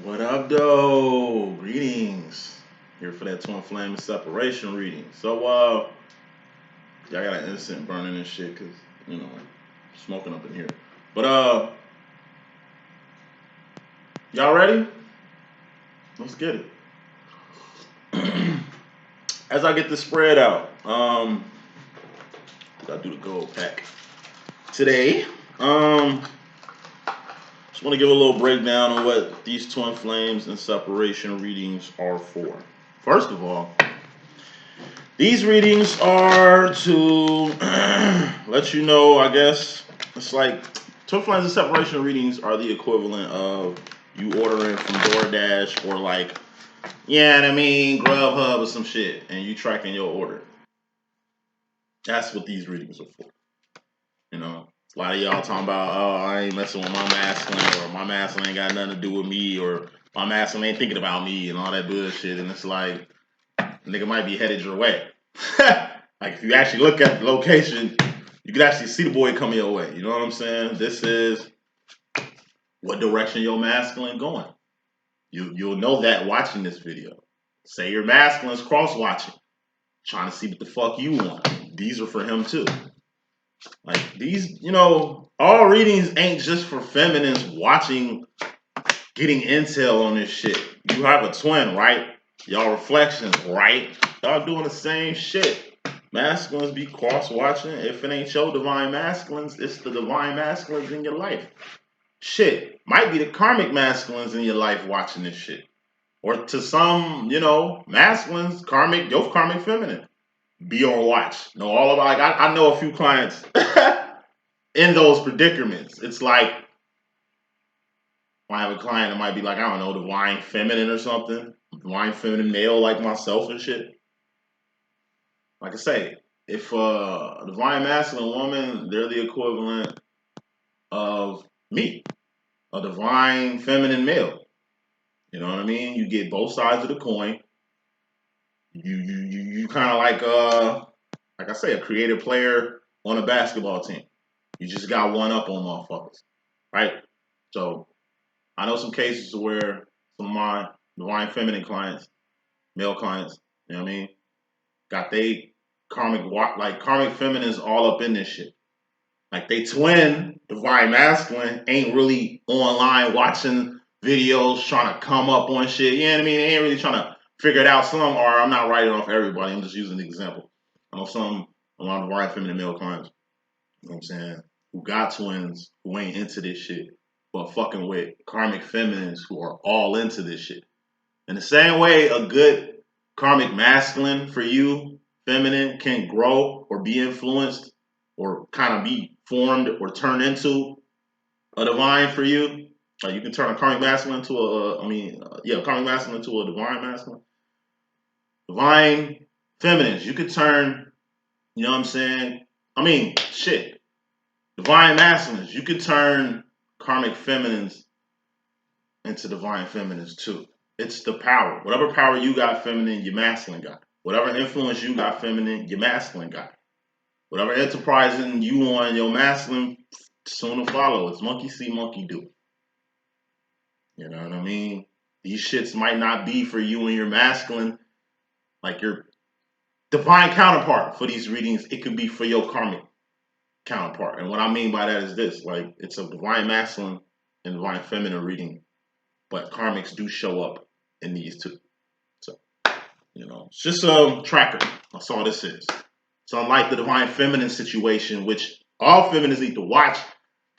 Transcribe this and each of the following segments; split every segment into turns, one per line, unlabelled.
What up, though? Greetings. Here for that twin flame and separation reading. Y'all got an incense burning and shit, cause you know, smoking up in here. But y'all ready? Let's get it. As I get the spread out, did I do the gold pack today? Just want to give a little breakdown on what these twin flames and separation readings are for. First of all, these readings are to let you know, I guess, it's like twin flames and separation readings are the equivalent of you ordering from DoorDash or like, yeah, I mean, Grubhub or some shit, and you tracking your order. That's what these readings are for. You know, a lot of y'all talking about, oh, I ain't messing with my masculine, or my masculine ain't got nothing to do with me, or my masculine ain't thinking about me, and all that bullshit. And it's like, nigga might be headed your way. Like if you actually look at the location, you can actually see the boy coming your way. You know what I'm saying? This is what direction your masculine going. You'll know that watching this video. Say your masculine's cross watching, trying to see what the fuck you want. These are for him too. Like these, all readings ain't just for feminines watching, getting intel on this shit. You have a twin, right? Y'all reflections, right? Y'all doing the same shit. Masculines be cross-watching. If it ain't your divine masculines, it's the divine masculines in your life. Shit. Might be the karmic masculines in your life watching this shit. Or to some, masculines, your karmic feminine. Be on watch. Know all about, like, I know a few clients in those predicaments. It's like, I have a client that might be like, I don't know, divine feminine or something. Divine feminine male like myself and shit. Like I say, if a divine masculine woman, they're the equivalent of me, a divine feminine male. You know what I mean? You get both sides of the coin. You kind of like I say, a creative player on a basketball team. You just got one up on motherfuckers, right? So I know some cases where some of my divine feminine clients, male clients, you know what I mean, got they karmic feminines all up in this shit. Like they twin divine masculine ain't really online watching videos trying to come up on shit. You know what I mean? They ain't really trying to figure it out. Some are. I'm not writing off everybody. I'm just using an example. I know some a lot of divine feminine male clients, you know what I'm saying, who got twins who ain't into this shit, but fucking with karmic feminines who are all into this shit. In the same way, a good karmic masculine for you, feminine, can grow or be influenced or kind of be formed or turned into a divine for you. You can turn a karmic masculine into karmic masculine into a divine masculine. Divine feminines, you could turn, you know what I'm saying? Shit. Divine masculines, you could turn karmic feminines into divine feminines too. It's the power. Whatever power you got feminine, your masculine got. Whatever influence you got feminine, your masculine got. Whatever enterprising you want, your masculine soon to follow. It's monkey see, monkey do. You know what I mean? These shits might not be for you and your masculine, like your divine counterpart for these readings. It could be for your karmic counterpart. And what I mean by that is this, like it's a divine masculine and divine feminine reading, but karmics do show up in these two. So, it's just a tracker. That's all this is. So unlike the divine feminine situation, which all feminists need to watch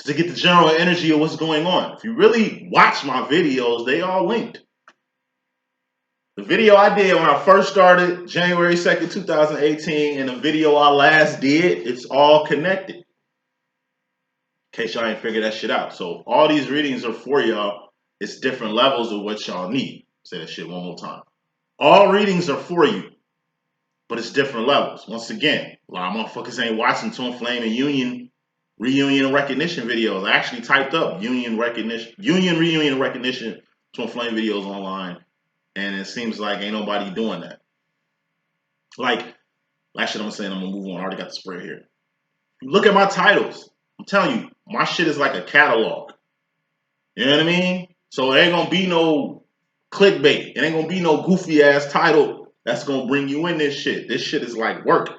to get the general energy of what's going on. If you really watch my videos, they all linked. The video I did when I first started, January 2nd, 2018, and the video I last did, it's all connected. In case y'all ain't figured that shit out. So all these readings are for y'all. It's different levels of what y'all need. Say that shit one more time. All readings are for you, but it's different levels. Once again, a lot of motherfuckers ain't watching Twin Flame and Union reunion and recognition videos. I actually typed up union, reunion, and recognition Twin Flame videos online, and it seems like ain't nobody doing that. Like, last shit I'm saying, I'm gonna move on. I already got the spread here. Look at my titles. I'm telling you, my shit is like a catalog. You know what I mean? So it ain't gonna be no clickbait. It ain't gonna be no goofy ass title that's gonna bring you in this shit. This shit is like work.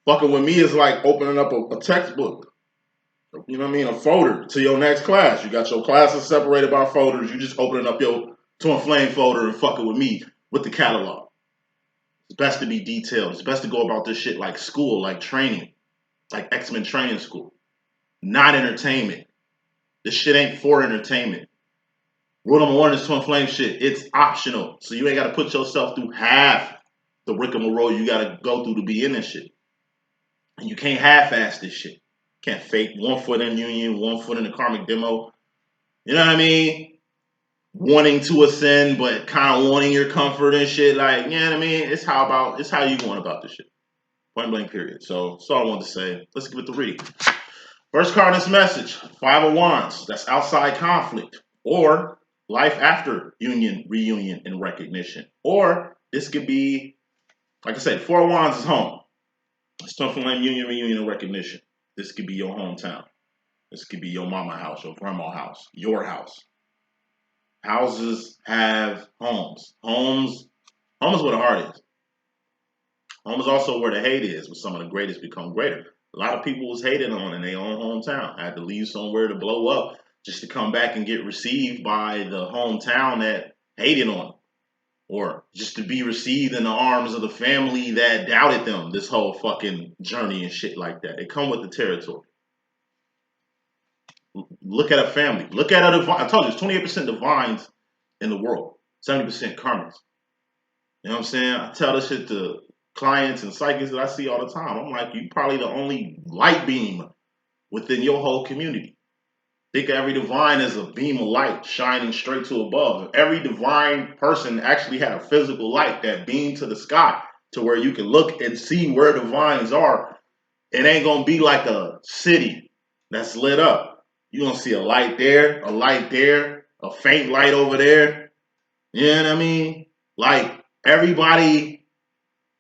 Fucking with me is like opening up a textbook. You know what I mean? A folder to your next class. You got your classes separated by folders. You just opening up your Twin Flame folder and fucking with me with the catalog. It's best to be detailed. It's best to go about this shit like school, like training, like X-Men training school. Not entertainment. This shit ain't for entertainment. Rule number one is Twin Flame shit. It's optional. So you ain't got to put yourself through half the rigmarole you got to go through to be in this shit. And you can't half-ass this shit. Can't fake 1 foot in union, 1 foot in the karmic demo. You know what I mean? Wanting to ascend, but kind of wanting your comfort and shit. Like, you know what I mean? It's how you going about this shit. Point blank period. So that's all I wanted to say. Let's give it the read. First card in this message, Five of Wands. That's outside conflict. Or life after union, reunion, and recognition. Or this could be, like I said, Four of Wands is home. It's Twin Flame union, reunion, and recognition. This could be your hometown. This could be your mama house, your grandma house, your house. Houses have homes. Home is where the heart is. Home is also where the hate is, where some of the greatest become greater. A lot of people was hated on in their own hometown. Had to leave somewhere to blow up just to come back and get received by the hometown that hated on them. Or just to be received in the arms of the family that doubted them this whole fucking journey and shit like that. It come with the territory. Look at a family. Look at a divine. I told you, there's 28% divines in the world. 70% karmas. You know what I'm saying? I tell this shit to clients and psychics that I see all the time. I'm like, you probably the only light beam within your whole community. Think of every divine as a beam of light shining straight to above. If every divine person actually had a physical light that beamed to the sky to where you can look and see where divines are, it ain't going to be like a city that's lit up. You're going to see a light there, a faint light over there. You know what I mean? Like, everybody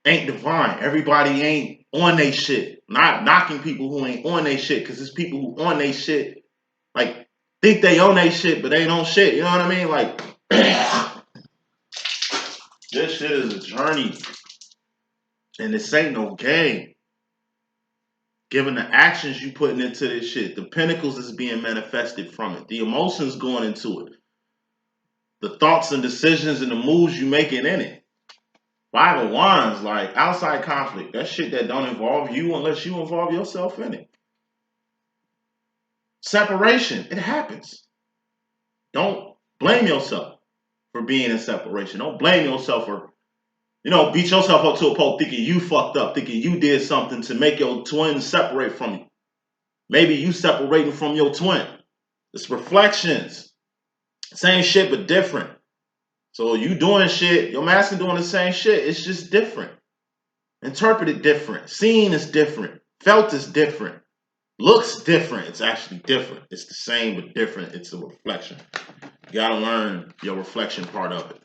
ain't divine. Everybody ain't on they shit. Not knocking people who ain't on they shit, because it's people who on they shit, like, think they own they shit, but they ain't on shit. You know what I mean? Like, this shit is a journey. And this ain't no game. Given the actions you putting into this shit, the pinnacles is being manifested from it. The emotions going into it. The thoughts and decisions and the moves you making in it. Five of Wands, like outside conflict. That shit that don't involve you unless you involve yourself in it. Separation, it happens. Don't blame yourself for being in separation. Don't blame yourself for, beat yourself up to a pole thinking you fucked up, thinking you did something to make your twin separate from you. Maybe you separating from your twin. It's reflections. Same shit, but different. So you doing shit, your master doing the same shit. It's just different. Interpreted different. Seen is different. Felt is different. Looks different. It's actually different. It's the same, but different. It's a reflection. You gotta learn your reflection part of it.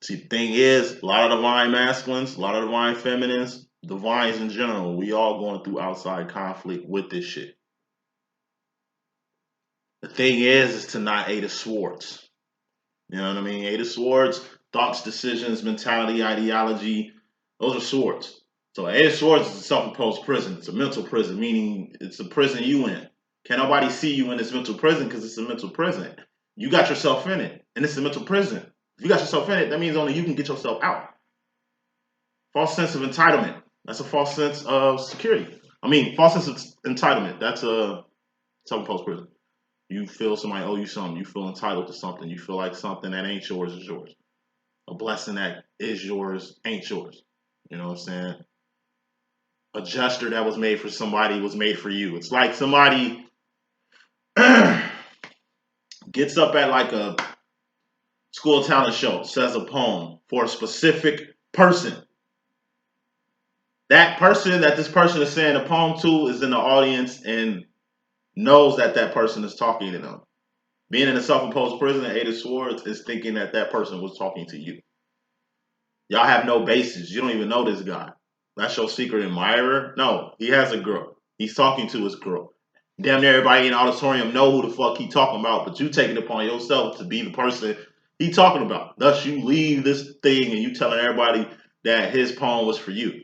See, the thing is, a lot of divine masculines, a lot of divine feminines, divines in general, we all going through outside conflict with this shit. The thing is to not Eight of Swords. You know what I mean? Eight of Swords, thoughts, decisions, mentality, ideology, those are swords. So Eight of Swords is a self-imposed prison. It's a mental prison, meaning it's a prison you in. Can't nobody see you in this mental prison because it's a mental prison. You got yourself in it, and it's a mental prison. If you got yourself in it, that means only you can get yourself out. False sense of entitlement. That's a false sense of security. False sense of entitlement. That's a self-imposed prison. You feel somebody owe you something. You feel entitled to something. You feel like something that ain't yours is yours. A blessing that is yours ain't yours. You know what I'm saying? A gesture that was made for somebody was made for you. It's like somebody gets up at like a school talent show, says a poem for a specific person. That person that this person is saying a poem to is in the audience and knows that that person is talking to them. Being in a self-imposed prison, Eight of Swords, is thinking that that person was talking to you. Y'all have no basis. You don't even know this guy. That's your secret admirer? No, he has a girl. He's talking to his girl. Damn near everybody in the auditorium know who the fuck he talking about, but you take it upon yourself to be the person he talking about. Thus, you leave this thing and you telling everybody that his poem was for you.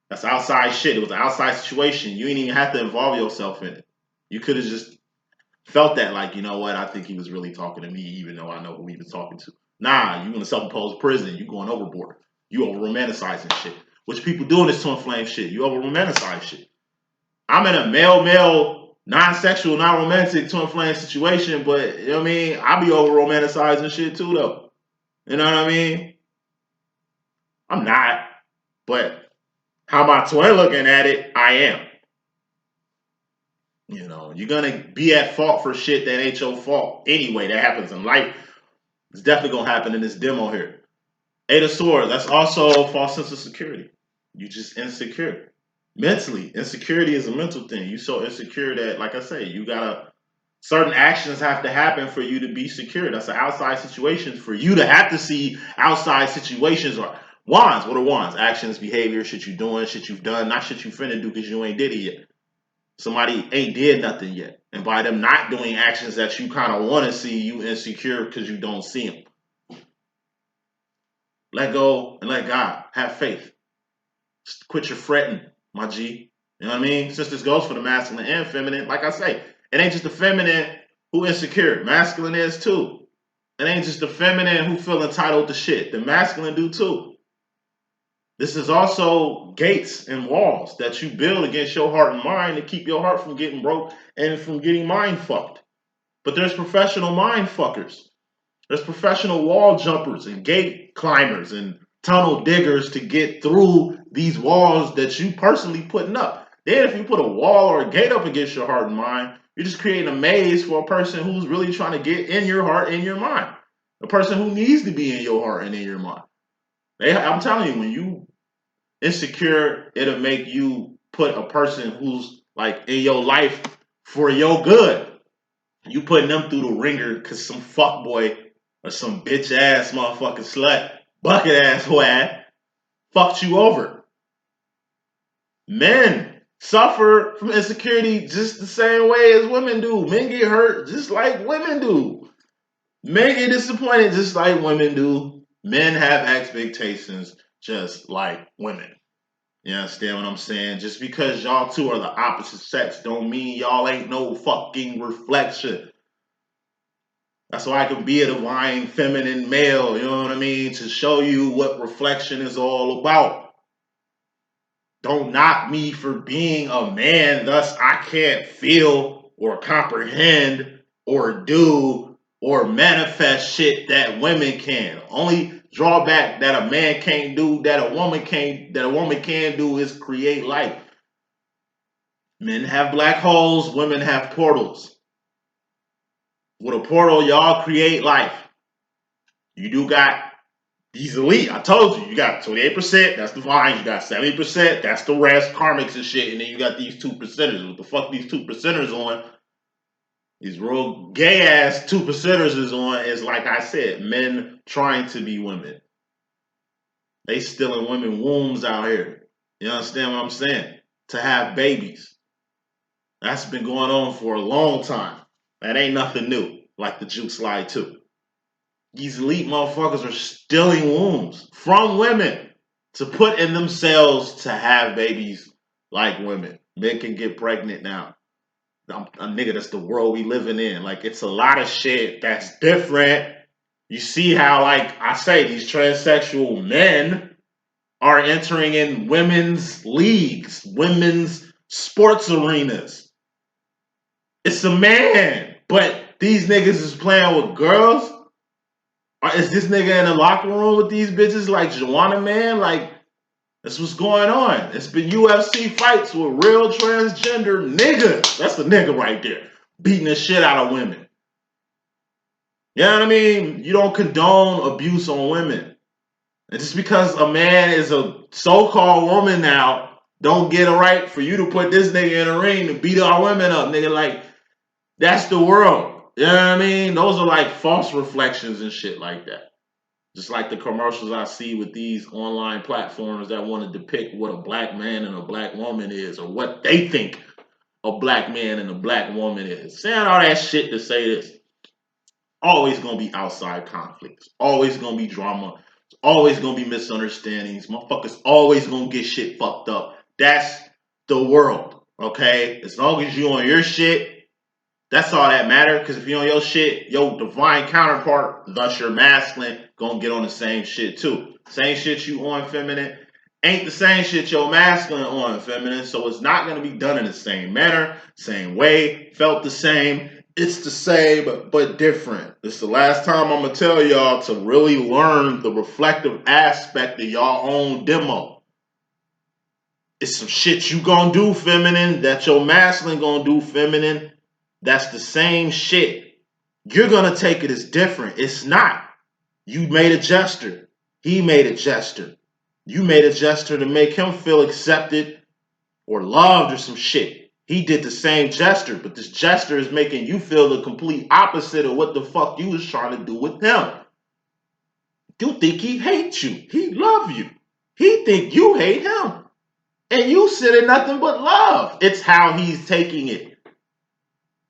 That's outside shit. It was an outside situation. You ain't even have to involve yourself in it. You could have just felt that, like, you know what? I think he was really talking to me, even though I know who he was talking to. Nah, you in a self-imposed prison. You going overboard. You over romanticizing shit. Which people doing this to inflame shit. You over romanticize shit. I'm in a male, non-sexual, non-romantic twin flame situation, but you know what I mean? I be over romanticizing shit too, though. You know what I mean? I'm not, but how my twin looking at it, I am. You know, you're gonna be at fault for shit that ain't your fault anyway. That happens in life. It's definitely gonna happen in this demo here. Eight of Swords, that's also a false sense of security. You just insecure. Mentally, insecurity is a mental thing. You so insecure that, like I say, you gotta certain actions have to happen for you to be secure. That's an outside situation. For you to have to see outside situations or wands. What are wands? Actions, behavior, shit you doing, shit you've done, not shit you finna do because you ain't did it yet. Somebody ain't did nothing yet. And by them not doing actions that you kind of want to see, you insecure because you don't see them. Let go and let God. Have faith. Just quit your fretting, my G. You know what I mean? Since this goes for the masculine and feminine, like I say, it ain't just the feminine who insecure. Masculine is too. It ain't just the feminine who feel entitled to shit. The masculine do too. This is also gates and walls that you build against your heart and mind to keep your heart from getting broke and from getting mind fucked. But there's professional mind fuckers. There's professional wall jumpers and gate climbers and tunnel diggers to get through these walls that you personally putting up. Then if you put a wall or a gate up against your heart and mind, you're just creating a maze for a person who's really trying to get in your heart and your mind. A person who needs to be in your heart and in your mind. I'm telling you, when you insecure, it'll make you put a person who's like in your life for your good. You putting them through the ringer because some fuckboy or some bitch ass motherfucking slut, bucket ass whad, fucked you over. Men suffer from insecurity just the same way as women do. Men get hurt just like women do. Men get disappointed just like women do. Men have expectations just like women. You understand what I'm saying? Just because y'all two are the opposite sex don't mean y'all ain't no fucking reflection. That's why I can be a divine feminine male, you know what I mean? To show you what reflection is all about. Don't knock me for being a man, thus I can't feel or comprehend or do or manifest shit that women can. Only drawback that a man can't do that a woman can do is create life. Men have black holes, women have portals. With a portal, y'all create life. You do got these elite. I told you, you got 28%, that's the vines. You got 70%, that's the rest, karmics and shit. And then you got these 2%ers. What the fuck these 2%ers on? These real gay ass 2%ers is on is, like I said, men trying to be women. They stealing women wombs out here. You understand what I'm saying? To have babies. That's been going on for a long time. That ain't nothing new, like the juke slide too. These elite motherfuckers are stealing wombs from women to put in themselves to have babies like women. Men can get pregnant now. A nigga, that's the world we living in. Like, it's a lot of shit that's different. You see how, like I say, these transsexual men are entering in women's leagues, women's sports arenas. It's a man, but these niggas is playing with girls. Is this nigga in the locker room with these bitches like Joanna Man? Like, that's what's going on. It's been UFC fights with real transgender niggas. That's the nigga right there. Beating the shit out of women. You know what I mean? You don't condone abuse on women. And just because a man is a so-called woman now, don't get it right for you to put this nigga in a ring to beat our women up, nigga. Like, that's the world. You know what I mean? Those are like false reflections and shit like that. Just like the commercials I see with these online platforms that want to depict what a black man and a black woman is or what they think a black man and a black woman is. Saying all that shit to say this. Always gonna be outside conflicts. Always gonna be drama. Always gonna be misunderstandings. Motherfuckers always gonna get shit fucked up. That's the world. Okay? As long as you on your shit, that's all that matter. Because if you on your shit, your divine counterpart, thus your masculine, gonna get on the same shit too. Same shit you on, feminine, ain't the same shit your masculine on, feminine. So it's not gonna be done in the same manner, same way, felt the same. It's the same but different. This is the last time I'm gonna tell y'all to really learn the reflective aspect of y'all own demo. It's some shit you gonna do, feminine, that your masculine gonna do, feminine. That's the same shit. You're gonna take it as different. It's not. You made a gesture. He made a gesture. You made a gesture to make him feel accepted or loved or some shit. He did the same gesture, but this gesture is making you feel the complete opposite of what the fuck you was trying to do with him. You think he hates you. He love you. He think you hate him. And you sit in nothing but love. It's how he's taking it.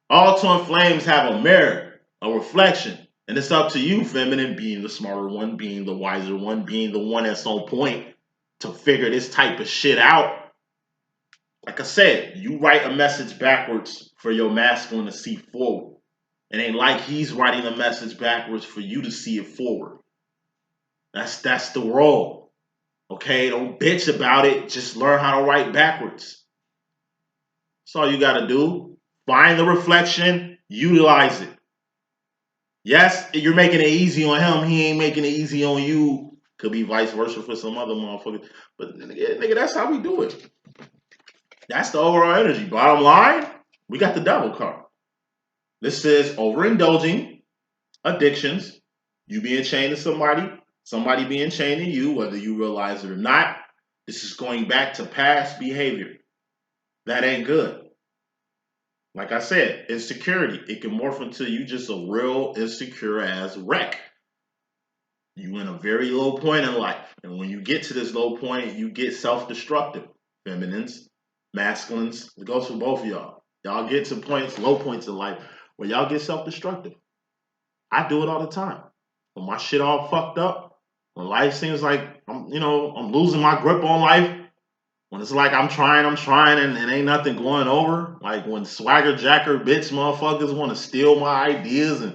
All twin flames have a mirror, a reflection. And it's up to you, feminine, being the smarter one, being the wiser one, being the one that's on point to figure this type of shit out. Like I said, you write a message backwards for your masculine to see forward. It ain't like he's writing a message backwards for you to see it forward. That's the role. Okay, don't bitch about it. Just learn how to write backwards. That's all you gotta do. Find the reflection, utilize it. Yes, you're making it easy on him. He ain't making it easy on you. Could be vice versa for some other motherfucker. But nigga, that's how we do it. That's the overall energy. Bottom line, we got the devil card. This says overindulging, addictions, you being chained to somebody being chained to you, whether you realize it or not. This is going back to past behavior. That ain't good. Like I said, insecurity. It can morph into you just a real insecure ass wreck. You in a very low point in life. And when you get to this low point, you get self-destructive. Feminines, masculines, it goes for both of y'all. Y'all get to points, low points in life, where y'all get self-destructive. I do it all the time. When my shit all fucked up, when life seems like I'm losing my grip on life, when it's like I'm trying and ain't nothing going over. Like when swagger jacker bitch motherfuckers want to steal my ideas and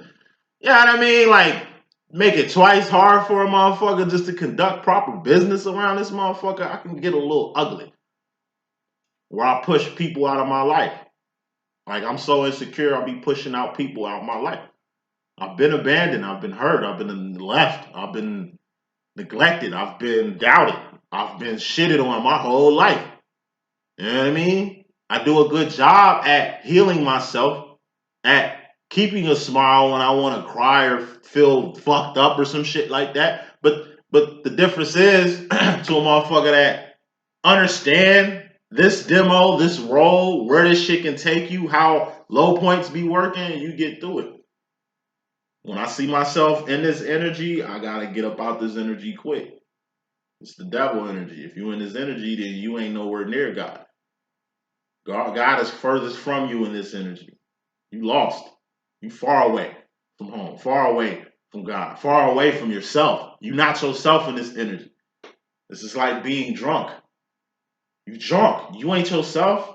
you know what I mean? Like make it twice hard for a motherfucker just to conduct proper business around this motherfucker, I can get a little ugly. Where I push people out of my life. Like I'm so insecure, I'll be pushing out people out of my life. I've been abandoned, I've been hurt, I've been left, I've been neglected, I've been doubted, I've been shitted on my whole life. You know what I mean? I do a good job at healing myself, at keeping a smile when I want to cry or feel fucked up or some shit like that. But the difference is to a motherfucker that understand this demo, this role, where this shit can take you, how low points be working, you get through it. When I see myself in this energy, I gotta get up out this energy quick. It's the devil energy. If you in this energy, then you ain't nowhere near God. God is furthest from you in this energy. You lost. You far away from home, far away from God, far away from yourself. You not yourself in this energy. This is like being drunk. You drunk. You ain't yourself.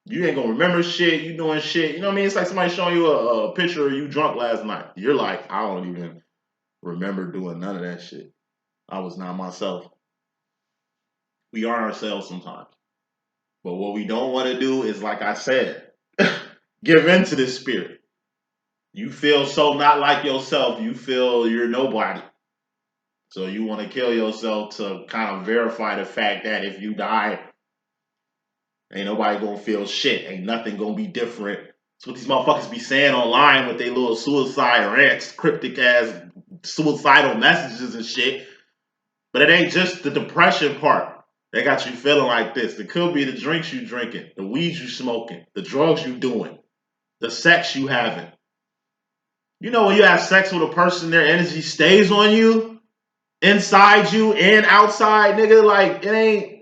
You ain't gonna remember shit. You doing shit. You know what I mean? It's like somebody showing you a picture of you drunk last night. You're like, I don't even remember doing none of that shit. I was not myself. We are ourselves sometimes. But what we don't want to do is, like I said, give in to this spirit. You feel so not like yourself. You feel you're nobody. So you want to kill yourself to kind of verify the fact that if you die, ain't nobody gonna feel shit. Ain't nothing gonna be different. That's what these motherfuckers be saying online with their little suicide rants, cryptic ass suicidal messages and shit. But it ain't just the depression part that got you feeling like this. It could be the drinks you drinking, the weed you smoking, the drugs you doing, the sex you having. You know when you have sex with a person, their energy stays on you, inside you and outside, nigga. Like it ain't.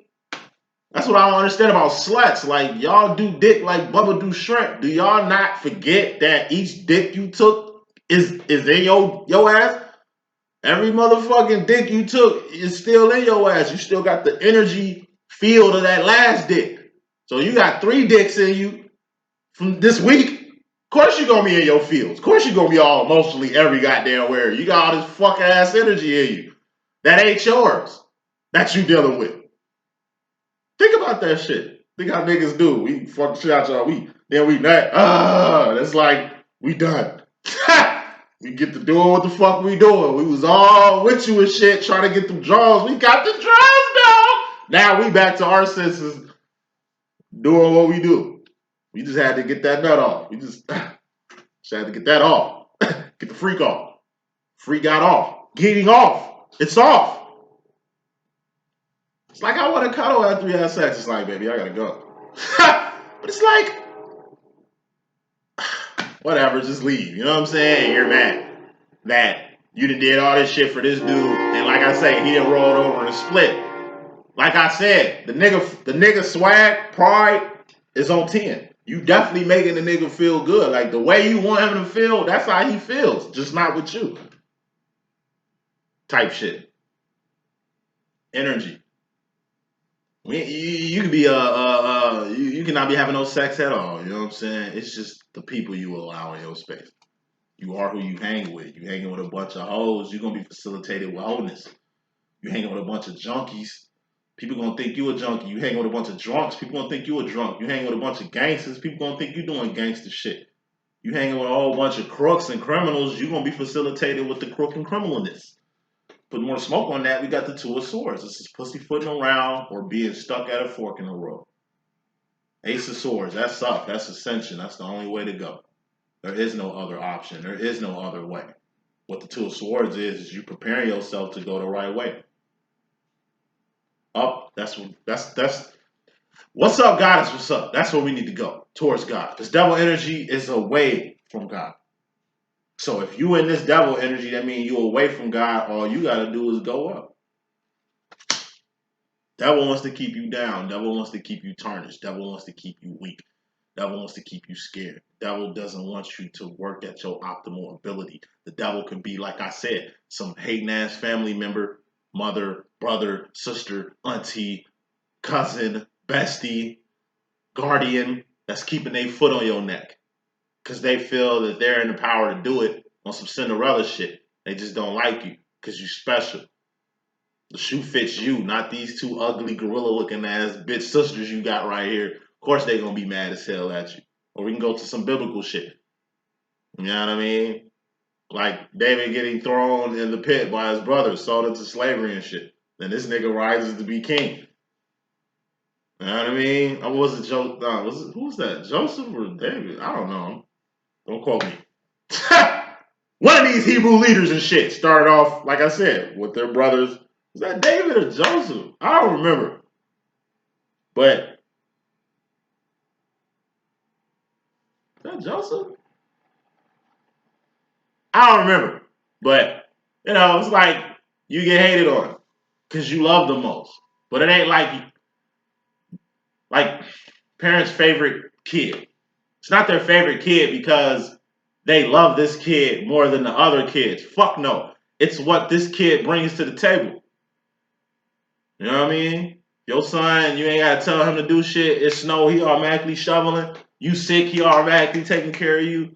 That's what I don't understand about sluts. Like, y'all do dick like Bubba do shrimp. Do y'all not forget that each dick you took is in your ass? Every motherfucking dick you took is still in your ass. You still got the energy field of that last dick. So you got 3 dicks in you from this week. Of course you're gonna be in your fields. Of course you're gonna be all emotionally every goddamn where. You got all this fuck ass energy in you. That ain't yours. That you dealing with. Think about that shit. Think how niggas do. We fuck the shit out y'all. Then we nut. That's like we done. We get to doing what the fuck we doing. We was all with you and shit, trying to get them draws. We got the draws now. Now we back to our senses, doing what we do. We just had to get that nut off. We just had to get that off. Get the freak off. Freak got off. Getting off. It's off. It's like I want to cuddle after we have sex. It's like, baby, I gotta go. But it's like, whatever, just leave. You know what I'm saying? You're mad that you done did all this shit for this dude, and like I say, he didn't roll it over and split. Like I said, the nigga swag, pride is on 10. You definitely making the nigga feel good. Like the way you want him to feel, that's how he feels. Just not with you. Type shit. Energy. You could be you cannot be having no sex at all. You know what I'm saying? It's just the people you allow in your space. You are who you hang with. You hanging with a bunch of hoes, you're gonna be facilitated with wholeness. You hanging with a bunch of junkies, people gonna think you a junkie. You hanging with a bunch of drunks, people gonna think you a drunk. You hanging with a bunch of gangsters, people gonna think you doing gangster shit. You hanging with a whole bunch of crooks and criminals, you're gonna be facilitated with the crook and criminalness. Put more smoke on that, we got the 2 of swords. This is pussyfooting around or being stuck at a fork in the road. Ace of swords, that's up, that's ascension, that's the only way to go. There is no other option. There is no other way. What the 2 of swords is you preparing yourself to go the right way. Up, that's what's up, God is what's up. That's where we need to go, towards God. This devil energy is away from God. So if you in this devil energy, that means you away from God, all you gotta do is go up. Devil wants to keep you down. Devil wants to keep you tarnished. Devil wants to keep you weak. Devil wants to keep you scared. Devil doesn't want you to work at your optimal ability. The devil can be, like I said, some hating ass family member, mother, brother, sister, auntie, cousin, bestie, guardian that's keeping their foot on your neck because they feel that they're in the power to do it on some Cinderella shit. They just don't like you because you special. The shoe fits you, not these 2 ugly gorilla looking ass bitch sisters you got right here. Of course they gonna be mad as hell at you. Or we can go to some biblical shit. You know what I mean? Like David getting thrown in the pit by his brothers, sold into slavery and shit. Then this nigga rises to be king. You know what I mean? I wasn't who's that? Joseph or David? I don't know. Don't quote me. One of these Hebrew leaders and shit started off, like I said, with their brothers. Was that David or Joseph? I don't remember. But is that Joseph? I don't remember. But, it's like you get hated on because you love the most. But it ain't like parents' favorite kid. It's not their favorite kid because they love this kid more than the other kids. Fuck no. It's what this kid brings to the table. You know what I mean? Your son, you ain't gotta tell him to do shit. It snow, he automatically shoveling. You sick, he automatically taking care of you.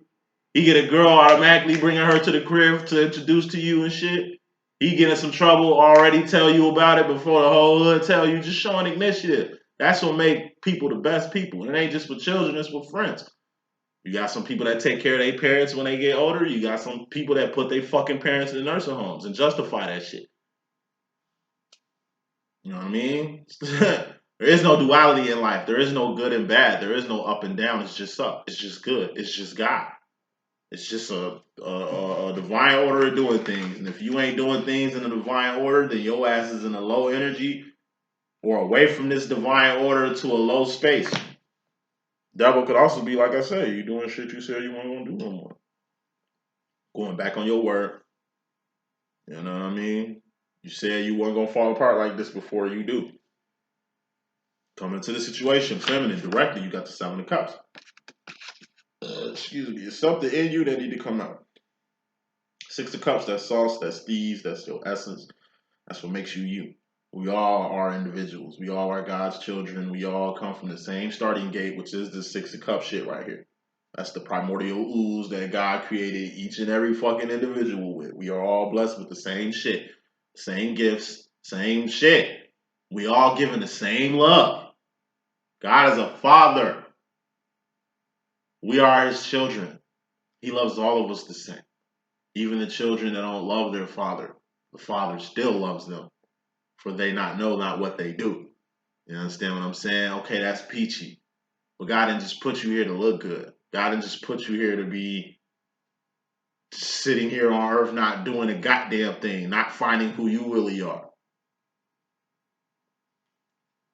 He get a girl, automatically bringing her to the crib to introduce to you and shit. He get in some trouble, already tell you about it before the whole hood tell you. Just showing initiative. That's what make people the best people. It ain't just with children, it's with friends. You got some people that take care of their parents when they get older. You got some people that put their fucking parents in nursing homes and justify that shit. You know what I mean? There is no duality in life. There is no good and bad. There is no up and down. It's just up. It's just good. It's just God. It's just a divine order of doing things. And if you ain't doing things in a divine order, then your ass is in a low energy or away from this divine order to a low space. Devil could also be, like I said, you doing shit you said you weren't going to do no more. Going back on your word. You know what I mean? You said you weren't going to fall apart like this before you do. Come into the situation, feminine, directly, you got the Seven of Cups. Excuse me. It's something in you that need to come out. Six of Cups, that's sauce, that's thieves, that's your essence. That's what makes you you. We all are individuals. We all are God's children. We all come from the same starting gate, which is the Six of Cups shit right here. That's the primordial ooze that God created each and every fucking individual with. We are all blessed with the same shit, same gifts, same shit. We all given the same love. God is a father. We are his children. He loves all of us the same. Even the children that don't love their father, the father still loves them, for they know not what they do. You understand what I'm saying? Okay, that's peachy. But God didn't just put you here to look good. God didn't just put you here to be sitting here on earth not doing a goddamn thing, not finding who you really are.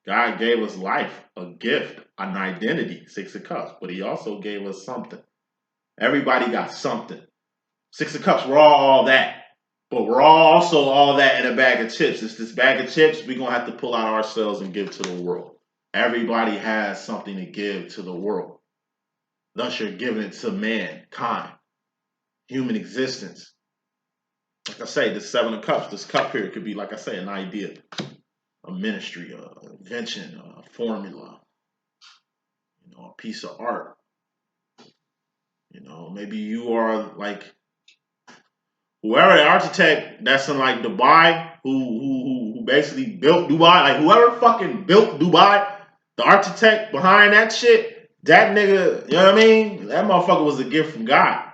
God gave us life, a gift, an identity, Six of Cups, but he also gave us something. Everybody got something. Six of Cups, we're all that. But we're also all that in a bag of chips. It's this bag of chips we're going to have to pull out ourselves and give to the world. Everybody has something to give to the world. Thus, you're giving it to mankind, human existence. Like I say, this Seven of Cups, this cup here could be, like I say, an idea, a ministry, an invention, a formula, a piece of art. Maybe you are like whoever the architect that's in like Dubai, who basically built Dubai, like whoever fucking built Dubai, the architect behind that shit, that nigga, you know what I mean? That motherfucker was a gift from God.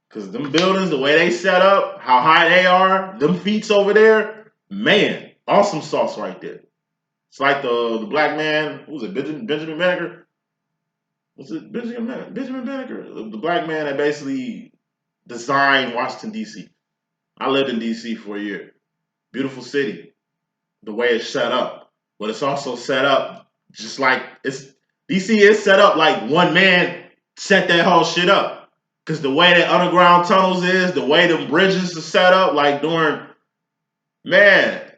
Cause them buildings, the way they set up, how high they are, them feats over there, man, awesome sauce right there. It's like the black man, who was it, Benjamin Banneker? Was it Benjamin Banneker? The black man that basically designed Washington, D.C. I lived in D.C. for a year. Beautiful city, the way it's set up. But it's also set up just like D.C. is set up like one man set that whole shit up. Because the way that underground tunnels is, the way the bridges are set up, like man,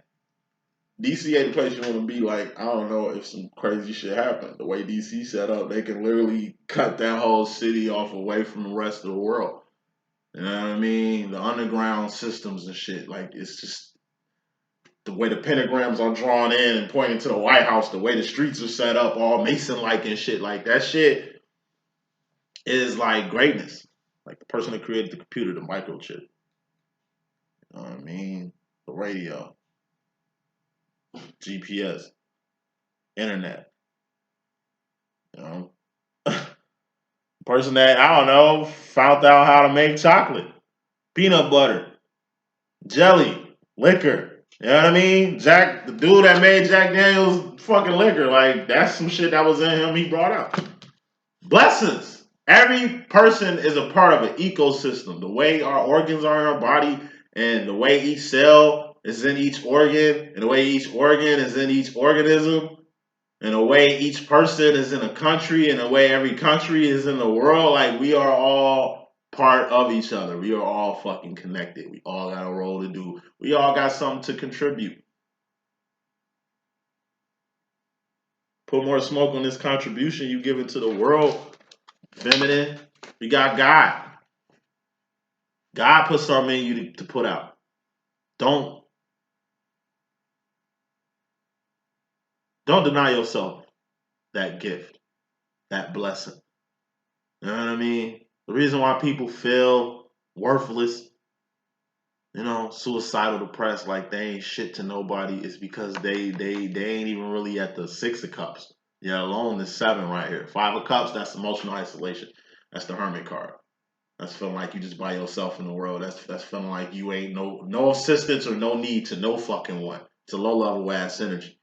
DC ain't the place you want to be. Like, I don't know if some crazy shit happened. The way DC set up, they can literally cut that whole city off away from the rest of the world. You know what I mean? The underground systems and shit. Like, it's just the way the pentagrams are drawn in and pointing to the White House, the way the streets are set up, all Mason-like and shit. Like, that shit is like greatness. Like the person that created the computer, the microchip. You know what I mean? The radio, GPS, internet. You know? Person that, I don't know, found out how to make chocolate, peanut butter, jelly, liquor. You know what I mean? The dude that made Jack Daniel's fucking liquor, like that's some shit that was in him he brought out. Blessings. Every person is a part of an ecosystem. The way our organs are in our body and the way each cell is in each organ and the way each organ is in each organism and the way each person is in a country and the way every country is in the world, like we are all part of each other. We are all fucking connected. We all got a role to do. We all got something to contribute. Put more smoke on this contribution you give it to the world. Feminine. We got God. God put something in you to put out. Don't deny yourself that gift, that blessing. You know what I mean? The reason why people feel worthless, suicidal, depressed, like they ain't shit to nobody, is because they ain't even really at the Six of Cups. Yeah, alone the Seven right here. Five of Cups, that's emotional isolation. That's the Hermit card. That's feeling like you just by yourself in the world. That's feeling like you ain't no assistance or no need to no fucking one. It's a low level ass energy.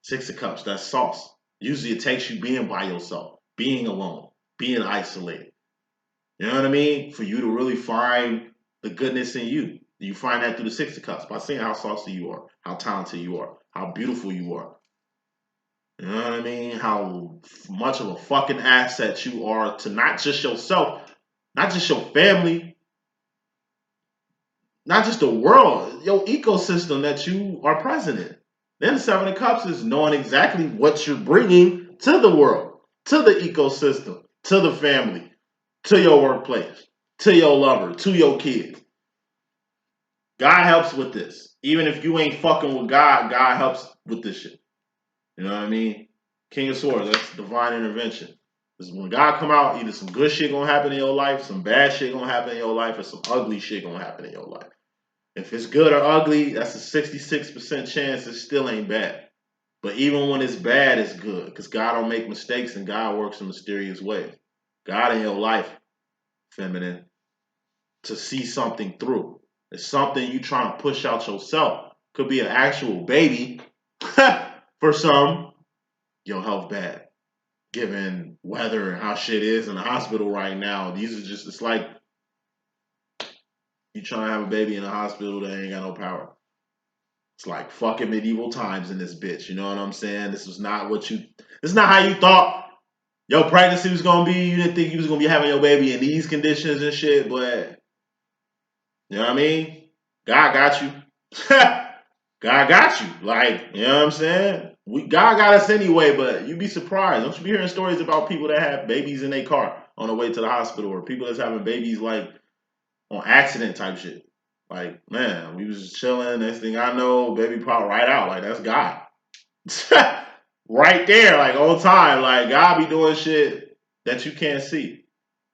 Six of Cups, that's sauce. Usually it takes you being by yourself, being alone, being isolated. You know what I mean? For you to really find the goodness in you. You find that through the Six of Cups by seeing how saucy you are, how talented you are, how beautiful you are. You know what I mean? How much of a fucking asset you are to not just yourself, not just your family, not just the world, your ecosystem that you are present in. Then the Seven of Cups is knowing exactly what you're bringing to the world, to the ecosystem, to the family, to your workplace, to your lover, to your kids. God helps with this. Even if you ain't fucking with God, God helps with this shit. You know what I mean? King of Swords, that's divine intervention. Because when God come out, either some good shit gonna happen in your life, some bad shit gonna happen in your life, or some ugly shit gonna happen in your life. If it's good or ugly, that's a 66% chance it still ain't bad. But even when it's bad, it's good. Because God don't make mistakes and God works in mysterious ways. God in your life, feminine, to see something through. It's something you trying to push out yourself. Could be an actual baby for some. Your health bad. Given weather and how shit is in the hospital right now, these are just, it's like you trying to have a baby in a hospital that ain't got no power. It's like fucking medieval times in this bitch. You know what I'm saying? This is not how you thought your pregnancy was gonna be. You didn't think you was gonna be having your baby in these conditions and shit, but you know what I mean? God got you. God got you. Like, you know what I'm saying? God got us anyway, but you'd be surprised. Don't you be hearing stories about people that have babies in their car on the way to the hospital, or people that's having babies like on accident type shit. Like, man, we was just chilling. Next thing I know, baby popped right out. Like, that's God. Right there, like on time. Like, God be doing shit that you can't see.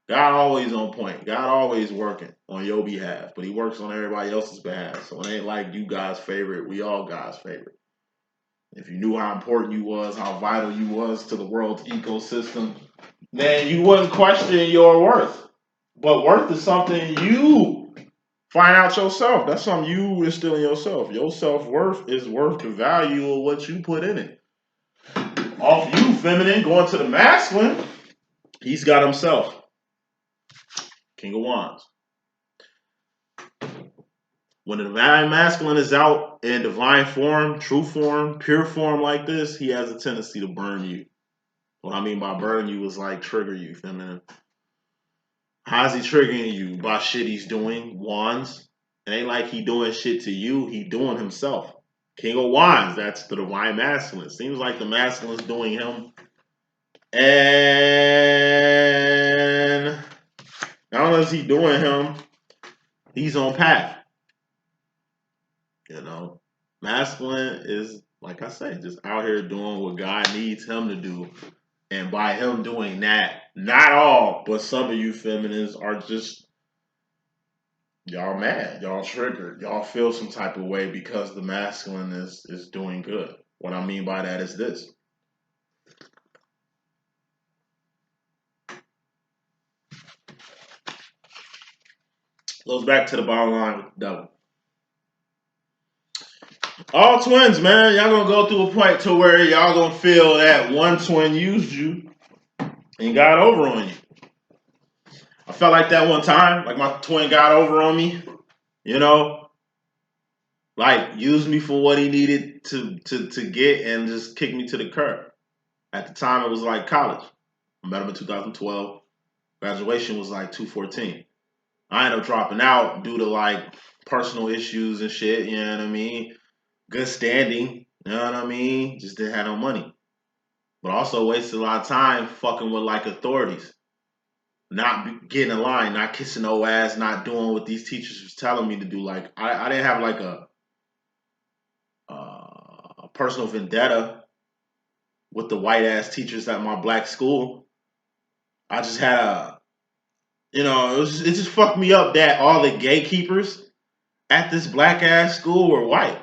God always on point. God always working on your behalf, but he works on everybody else's behalf. So it ain't like you God's favorite. We all God's favorite. If you knew how important you was, how vital you was to the world's ecosystem, then you wouldn't question your worth. But worth is something you find out yourself. That's something you instill in yourself. Your self-worth is worth the value of what you put in it. Off you, feminine, going to the masculine, he's got himself. King of Wands. When the divine masculine is out in divine form, true form, pure form like this, he has a tendency to burn you. What I mean by burn you is like trigger you, feminine. How's he triggering you? By shit he's doing, wands. It ain't like he doing shit to you, he doing himself. King of Wands, that's the divine masculine. Seems like the masculine's doing him. And not only is he doing him, he's on path. You know, masculine is, like I say, just out here doing what God needs him to do. And by him doing that, not all, but some of you feminines are just, y'all mad, y'all triggered, y'all feel some type of way because the masculine is doing good. What I mean by that is this. Goes back to the bottom line with the devil. All twins, man, y'all gonna go through a point to where y'all gonna feel that one twin used you and got over on you. I felt like that one time, like my twin got over on me, you know, like used me for what he needed to get and just kicked me to the curb. At the time, it was like college. I met him in 2012. Graduation was like 2014. I ended up dropping out due to like personal issues and shit, you know what I mean? Good standing, you know what I mean? Just didn't have no money. But also wasted a lot of time fucking with like authorities. Not getting in line, not kissing no ass, not doing what these teachers was telling me to do. Like I didn't have like a personal vendetta with the white ass teachers at my black school. I just had it just fucked me up that all the gatekeepers at this black ass school were white.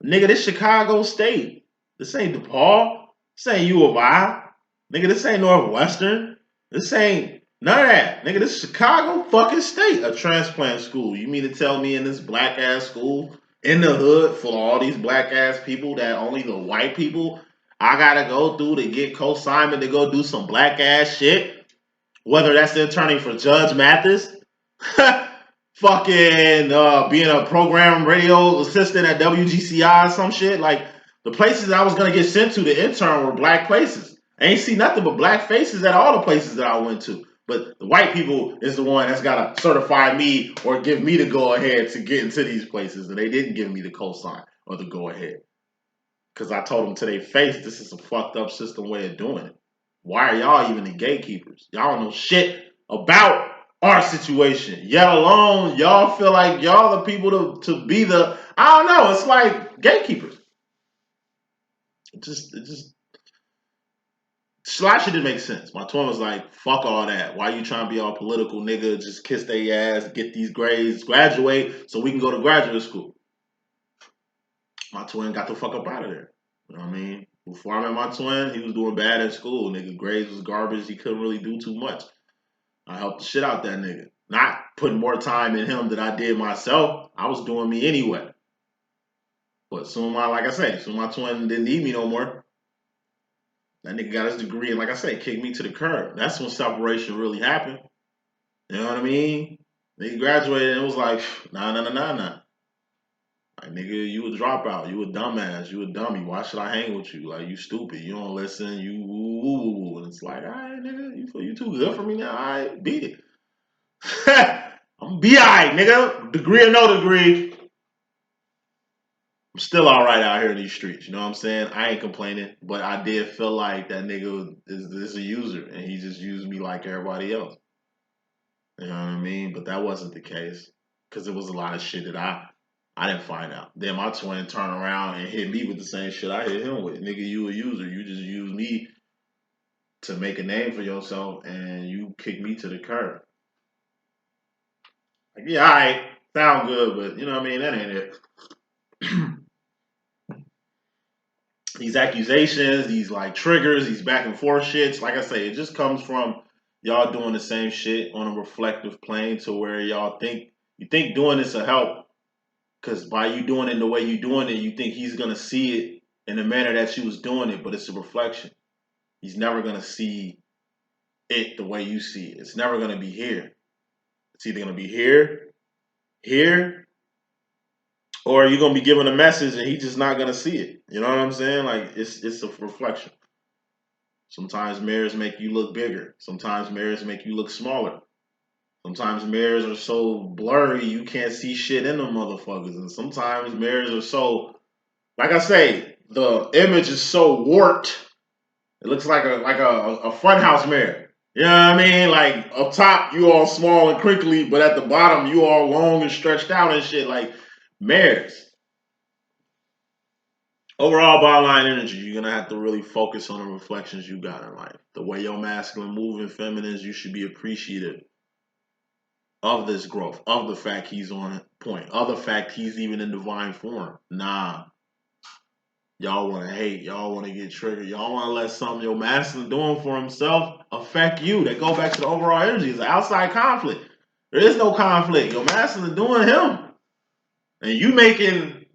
Nigga, this Chicago State. This ain't DePaul. This ain't U of I. Nigga, this ain't Northwestern. This ain't none of that. Nigga, this Chicago fucking State, a transplant school. You mean to tell me in this black ass school, in the hood, full of all these black ass people that only the white people I gotta go through to get co-signment to go do some black ass shit? Whether that's interning for Judge Mathis, fucking being a program radio assistant at WGCI or some shit. Like, the places I was gonna get sent to intern were black places. I ain't see nothing but black faces at all the places that I went to. But the white people is the one that's gotta certify me or give me the go ahead to get into these places, and they didn't give me the cosign or the go ahead. Because I told them to their face, this is a fucked up system way of doing it. Why are y'all even the gatekeepers? Y'all don't know shit about our situation. Yet alone, y'all feel like y'all the people to be the, I don't know, it's like gatekeepers. It just a lot of shit didn't make sense. My twin was like, fuck all that. Why you trying to be all political, nigga? Just kiss their ass, get these grades, graduate so we can go to graduate school. My twin got the fuck up out of there. You know what I mean? Before I met my twin, he was doing bad at school. Nigga, grades was garbage. He couldn't really do too much. I helped the shit out that nigga. Not putting more time in him than I did myself. I was doing me anyway. But soon like I say, soon my twin didn't need me no more. That nigga got his degree and like I say, kicked me to the curb. That's when separation really happened. You know what I mean? He graduated and it was like, nah. Like, nigga, you a dropout. You a dumbass. You a dummy. Why should I hang with you? Like, you stupid. You don't listen. You woo. And it's like, all right, nigga, you too good for me now. All right, beat it. I'm be all right, nigga. Degree or no degree. I'm still all right out here in these streets. You know what I'm saying? I ain't complaining, but I did feel like that nigga is a user, and he just used me like everybody else. You know what I mean? But that wasn't the case because it was a lot of shit that I didn't find out. Then my twin turned around and hit me with the same shit I hit him with. Nigga, you a user. You just use me to make a name for yourself, and you kick me to the curb. Like, yeah, all right, sound good, but you know what I mean? That ain't it. These accusations, these like triggers, these back and forth shits, like I say, it just comes from y'all doing the same shit on a reflective plane to where you think doing this will help. Because by you doing it the way you doing it, you think he's going to see it in the manner that you was doing it, but it's a reflection. He's never going to see it the way you see it. It's never going to be here. It's either going to be here, or you're going to be given a message and he's just not going to see it. You know what I'm saying? Like, it's a reflection. Sometimes mirrors make you look bigger. Sometimes mirrors make you look smaller. Sometimes mirrors are so blurry you can't see shit in them motherfuckers. And sometimes mirrors are so, like I say, the image is so warped. It looks like a funhouse mirror. You know what I mean? Like up top you all small and crinkly, but at the bottom you all long and stretched out and shit. Like mirrors. Overall, bottom line energy, you're gonna have to really focus on the reflections you got in life. The way your masculine move and feminines, you should be appreciative of this growth, of the fact he's on point, of the fact he's even in divine form. Nah. Y'all want to hate. Y'all want to get triggered. Y'all want to let something your masculine doing for himself affect you. They go back to the overall energy. It's an outside conflict. There is no conflict. Your masculine doing him. And you making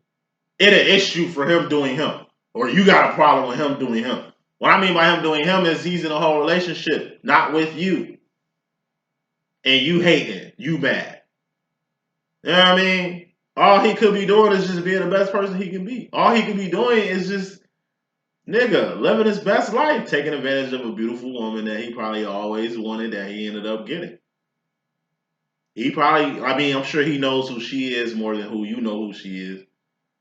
it an issue for him doing him. Or you got a problem with him doing him. What I mean by him doing him is he's in a whole relationship, not with you. And you hating. You mad. You know what I mean? All he could be doing is just being the best person he can be. All he could be doing is just, nigga, living his best life, taking advantage of a beautiful woman that he probably always wanted that he ended up getting. He probably, I mean, I'm sure he knows who she is more than who you know who she is.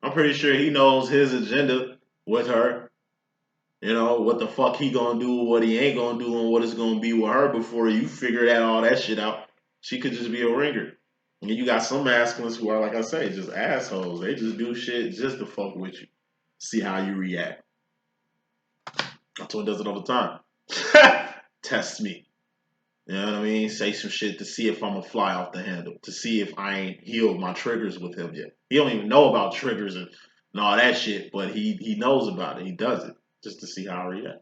I'm pretty sure he knows his agenda with her. You know, what the fuck he gonna do, what he ain't gonna do, and what it's gonna be with her before you figure all that shit out. She could just be a ringer. And you got some masculines who are, like I say, just assholes. They just do shit just to fuck with you. See how you react. That's what does it all the time. Test me. You know what I mean? Say some shit to see if I'm gonna fly off the handle. To see if I ain't healed my triggers with him yet. He don't even know about triggers and all that shit, but he knows about it. He does it just to see how I react.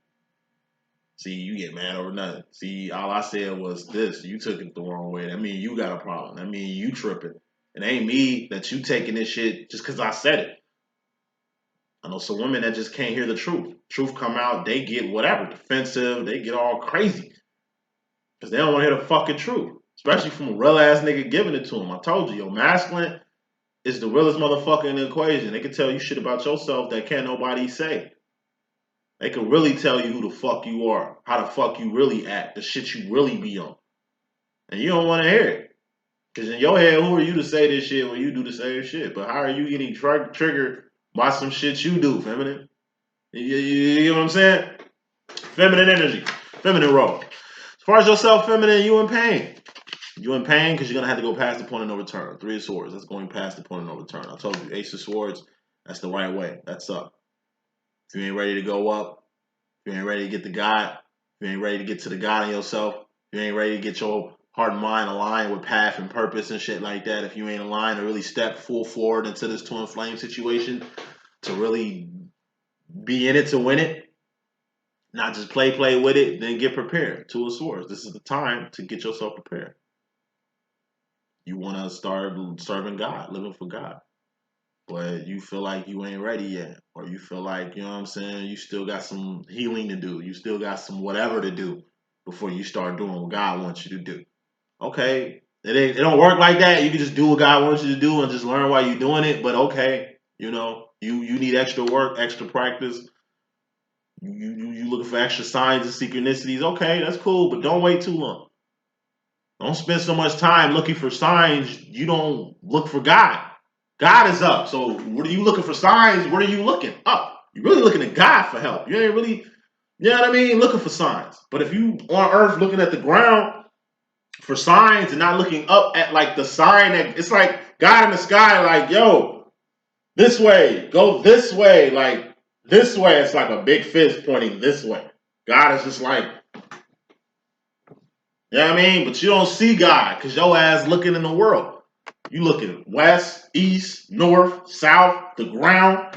See, you get mad over nothing. See, all I said was this. You took it the wrong way. That mean you got a problem. That mean you tripping. It ain't me that you taking this shit just because I said it. I know some women that just can't hear the truth. Truth come out, they get whatever, defensive, they get all crazy. Because they don't want to hear the fucking truth. Especially from a real ass nigga giving it to them. I told you, your masculine is the realest motherfucker in the equation. They can tell you shit about yourself that can't nobody say. They can really tell you who the fuck you are, how the fuck you really act, the shit you really be on. And you don't want to hear it. Because in your head, who are you to say this shit when you do the same shit? But how are you getting triggered by some shit you do, feminine? You know what I'm saying? Feminine energy, feminine role. As far as yourself, feminine, you in pain. You in pain because you're gonna have to go past the point of no return. Three of Swords, that's going past the point of no return. I told you, Ace of Swords, that's the right way. That's up. If you ain't ready to go up, if you ain't ready to get to God, if you ain't ready to get to the God in yourself, if you ain't ready to get your heart and mind aligned with path and purpose and shit like that, if you ain't aligned to really step full forward into this twin flame situation, to really be in it to win it, not just play with it, then get prepared. Two of Swords. This is the time to get yourself prepared. You want to start serving God, living for God. But you feel like you ain't ready yet. Or you feel like, you know what I'm saying, you still got some healing to do. You still got some whatever to do before you start doing what God wants you to do. Okay, it don't work like that. You can just do what God wants you to do and just learn while you're doing it. But okay, you know, you need extra work, extra practice. You looking for extra signs and synchronicities. Okay, that's cool, but don't wait too long. Don't spend so much time looking for signs. You don't look for God. God is up. So what are you looking for signs? What are you looking up? You're really looking at God for help. You ain't really, you know what I mean, looking for signs. But if you on earth looking at the ground for signs and not looking up at like the sign that it's like God in the sky, like, yo, this way, go this way, like this way. It's like a big fist pointing this way. God is just like, you know what I mean? But you don't see God because your ass looking in the world. You looking west, east, north, south, the ground.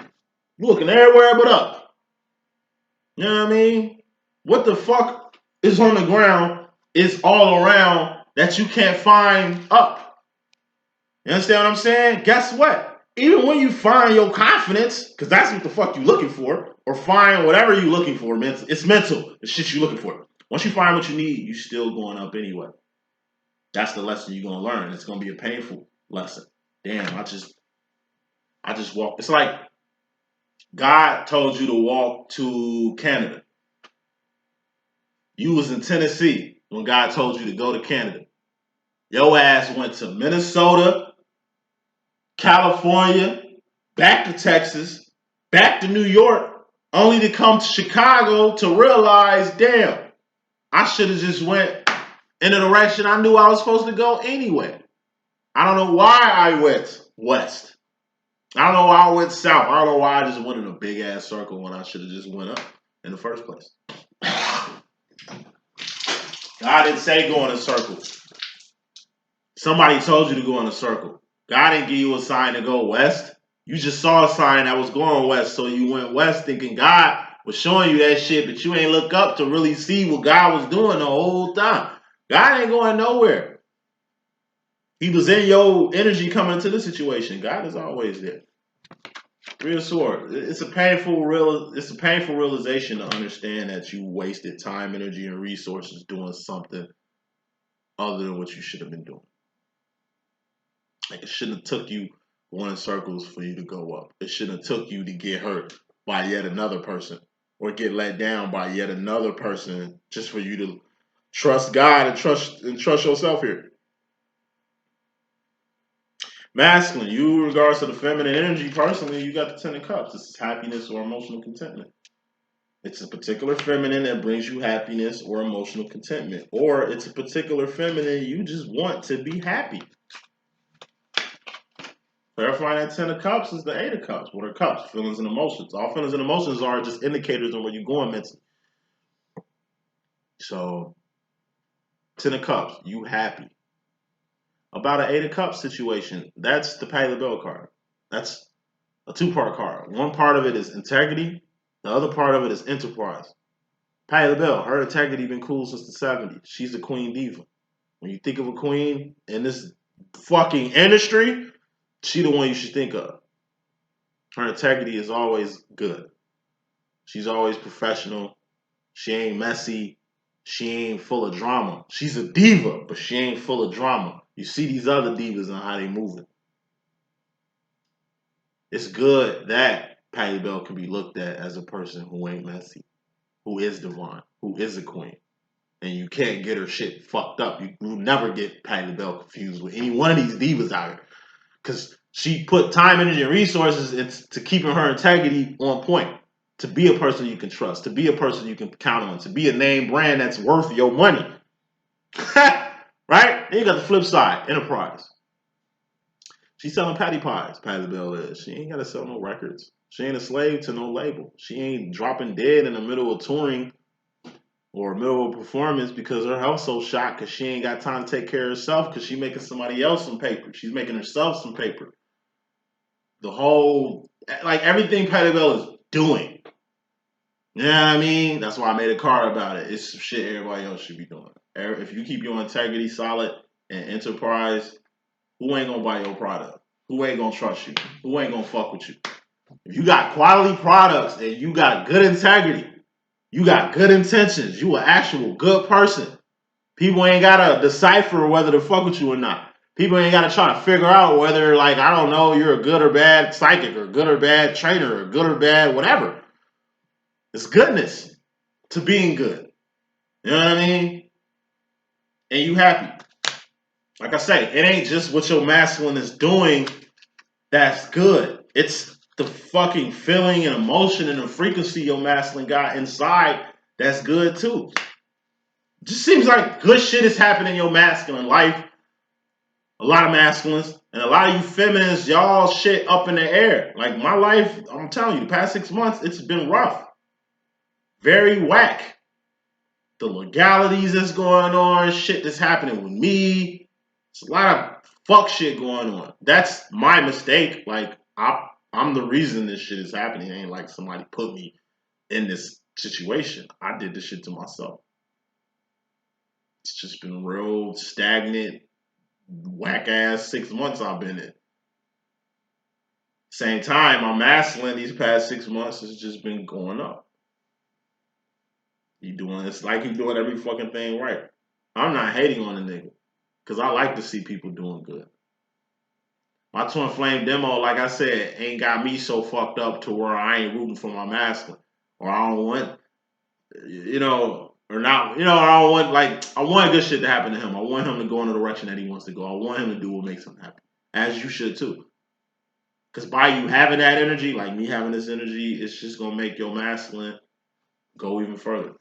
You looking everywhere but up. You know what I mean? What the fuck is on the ground is all around that you can't find up. You understand what I'm saying? Guess what? Even when you find your confidence, because that's what the fuck you looking for, or find whatever you looking for, it's mental. The shit you looking for. Once you find what you need, you still going up anyway. That's the lesson you're gonna learn. It's gonna be a painful lesson. Damn, I just walked. It's like God told you to walk to Canada. You was in Tennessee when God told you to go to Canada. Your ass went to Minnesota, California, back to Texas, back to New York, only to come to Chicago to realize, damn, I should have just went in the direction I knew I was supposed to go anyway. I don't know why I went west. I don't know why I went south. I don't know why I just went in a big ass circle when I should have just went up in the first place. God didn't say go in a circle. Somebody told you to go in a circle. God didn't give you a sign to go west. You just saw a sign that was going west, so you went west thinking God was showing you that shit, but you ain't look up to really see what God was doing the whole time. God ain't going nowhere. He was in your energy coming into the situation. God is always there. Three of Swords. It's a painful realization to understand that you wasted time, energy, and resources doing something other than what you should have been doing. Like it shouldn't have took you going in circles for you to go up. It shouldn't have took you to get hurt by yet another person or get let down by yet another person just for you to trust God and trust yourself here. Masculine, you in regards to the feminine energy, personally, you got the Ten of Cups. This is happiness or emotional contentment. It's a particular feminine that brings you happiness or emotional contentment. Or it's a particular feminine you just want to be happy. Clarifying that Ten of Cups is the Eight of Cups. What are cups? Feelings and emotions. All feelings and emotions are just indicators on where you're going mentally. So, Ten of Cups, you happy. About an Eight of Cups situation, that's the Pay the Bill card. That's a two-part card. One part of it is integrity. The other part of it is enterprise. Pay the Bill, her integrity been cool since the 70s. She's a queen diva. When you think of a queen in this fucking industry, she the one you should think of. Her integrity is always good. She's always professional. She ain't messy. She ain't full of drama. She's a diva, but she ain't full of drama. You see these other divas and how they moving. It's good that Patty Bell can be looked at as a person who ain't messy, who is divine, who is a queen. And you can't get her shit fucked up. You never get Patty Bell confused with any one of these divas out here. Because she put time, energy, and resources into keeping her integrity on point. to be a person you can trust, to be a person you can count on, to be a name brand that's worth your money. Right? Then you got the flip side, enterprise. She's selling patty pies, Patti LaBelle is. She ain't got to sell no records. She ain't a slave to no label. She ain't dropping dead in the middle of touring or middle of a performance because her health's so shot because she ain't got time to take care of herself because she's making somebody else some paper. She's making herself some paper. The whole, like everything Patti LaBelle is doing. You know what I mean? That's why I made a card about it. It's some shit everybody else should be doing. If you keep your integrity solid and enterprise, who ain't gonna buy your product? Who ain't gonna trust you? Who ain't gonna fuck with you? If you got quality products and you got good integrity, you got good intentions, you an actual good person, people ain't gotta decipher whether to fuck with you or not. People ain't gotta try to figure out whether, like, I don't know, you're a good or bad psychic or good or bad trainer or good or bad whatever. It's goodness to being good. You know what I mean? And you happy. Like I say, it ain't just what your masculine is doing that's good. It's the fucking feeling and emotion and the frequency your masculine got inside that's good too. It just seems like good shit is happening in your masculine life. A lot of masculines and a lot of you feminines, y'all shit up in the air. Like my life, I'm telling you, the past 6 months, it's been rough. Very whack. The legalities that's going on, shit that's happening with me. It's a lot of fuck shit going on. That's my mistake. Like, I'm the reason this shit is happening. It ain't like somebody put me in this situation. I did this shit to myself. It's just been real stagnant, whack ass 6 months I've been in. Same time, my masculine these past 6 months has just been going up. It's like he doing every fucking thing right. I'm not hating on a nigga because I like to see people doing good. My twin flame demo, like I said, ain't got me so fucked up to where I ain't rooting for my masculine, or I don't want, or not, I don't want, like, I want good shit to happen to him. I want him to go in the direction that he wants to go. I want him to do what makes him happy, as you should too. Because by you having that energy, like me having this energy, it's just gonna make your masculine go even further.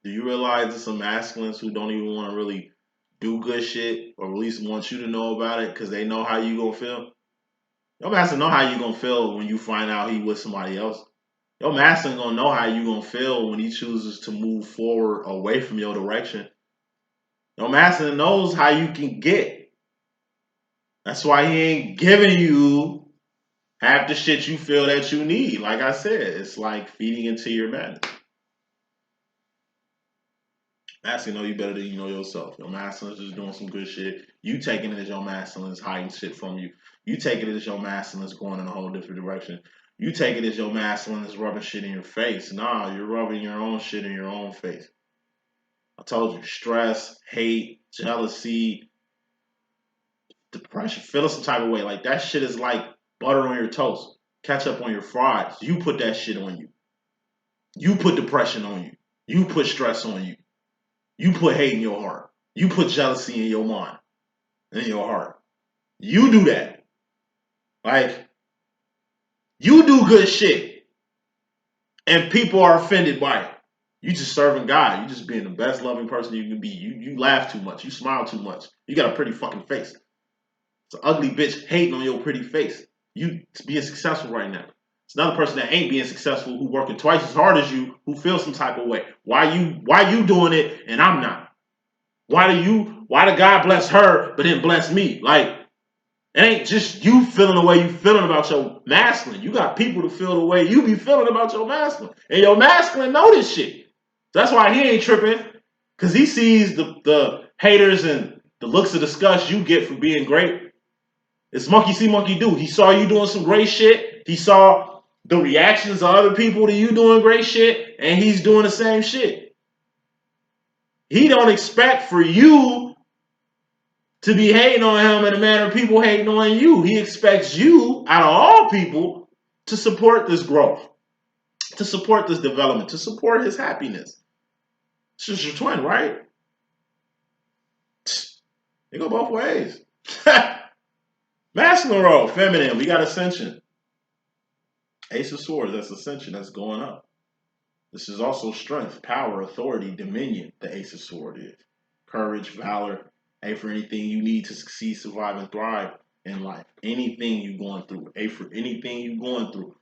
Do you realize there's some masculines who don't even want to really do good shit, or at least want you to know about it because they know how you gonna feel? Your masculine know how you gonna feel when you find out he with somebody else. Your masculine gonna know how you gonna feel when he chooses to move forward away from your direction. Your masculine knows how you can get. That's why he ain't giving you half the shit you feel that you need. Like I said, it's like feeding into your madness. Masculine know you better than you know yourself. Your masculine's just doing some good shit. You taking it as your masculine's hiding shit from you. You take it as your masculine's going in a whole different direction. You take it as your masculine's rubbing shit in your face. Nah, you're rubbing your own shit in your own face. I told you, stress, hate, jealousy, depression, feeling some type of way. Like that shit is like butter on your toast, ketchup on your fries. You put that shit on you. You put depression on you. You put stress on you. You put hate in your heart. You put jealousy in your mind, in your heart. You do that. Like, you do good shit, and people are offended by it. You just serving God. You just being the best loving person you can be. You laugh too much. You smile too much. You got a pretty fucking face. It's an ugly bitch hating on your pretty face. You being successful right now. It's another person that ain't being successful, who working twice as hard as you, who feels some type of way. Why you doing it and I'm not? Why the God bless her but didn't bless me? Like, it ain't just you feeling the way you feeling about your masculine. You got people to feel the way you be feeling about your masculine. And your masculine know this shit. That's why he ain't tripping. Because he sees the haters and the looks of disgust you get for being great. It's monkey see, monkey do. He saw you doing some great shit. He saw the reactions of other people to you doing great shit. And he's doing the same shit. He don't expect for you to be hating on him in the manner of people hating on you. He expects you, out of all people, to support this growth, to support this development, to support his happiness. It's just your twin, right? They go both ways. Masculine role, feminine, we got ascension. Ace of Swords, that's Ascension, that's going up. This is also strength, power, authority, dominion, the Ace of Swords is. Courage, valor, A for anything you need to succeed, survive, and thrive in life. Anything you're going through, A for anything you're going through.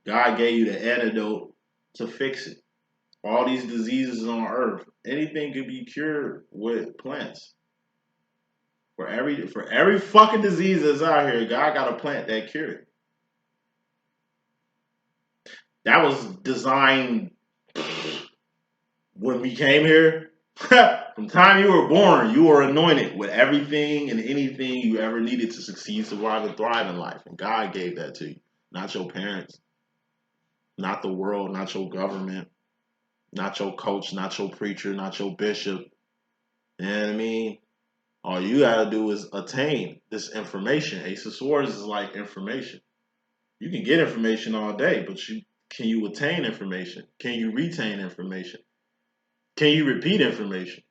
God gave you the antidote to fix it. All these diseases on earth, anything can be cured with plants. For every fucking disease that's out here, God got a plant that cure it. That was designed when we came here. From the time you were born, you were anointed with everything and anything you ever needed to succeed, survive, and thrive in life. And God gave that to you, not your parents, not the world, not your government, not your coach, not your preacher, not your bishop. You know what I mean? All you gotta do is attain this information. Ace of Swords is like information. You can get information all day, but can you attain information? Can you retain information? Can you repeat information?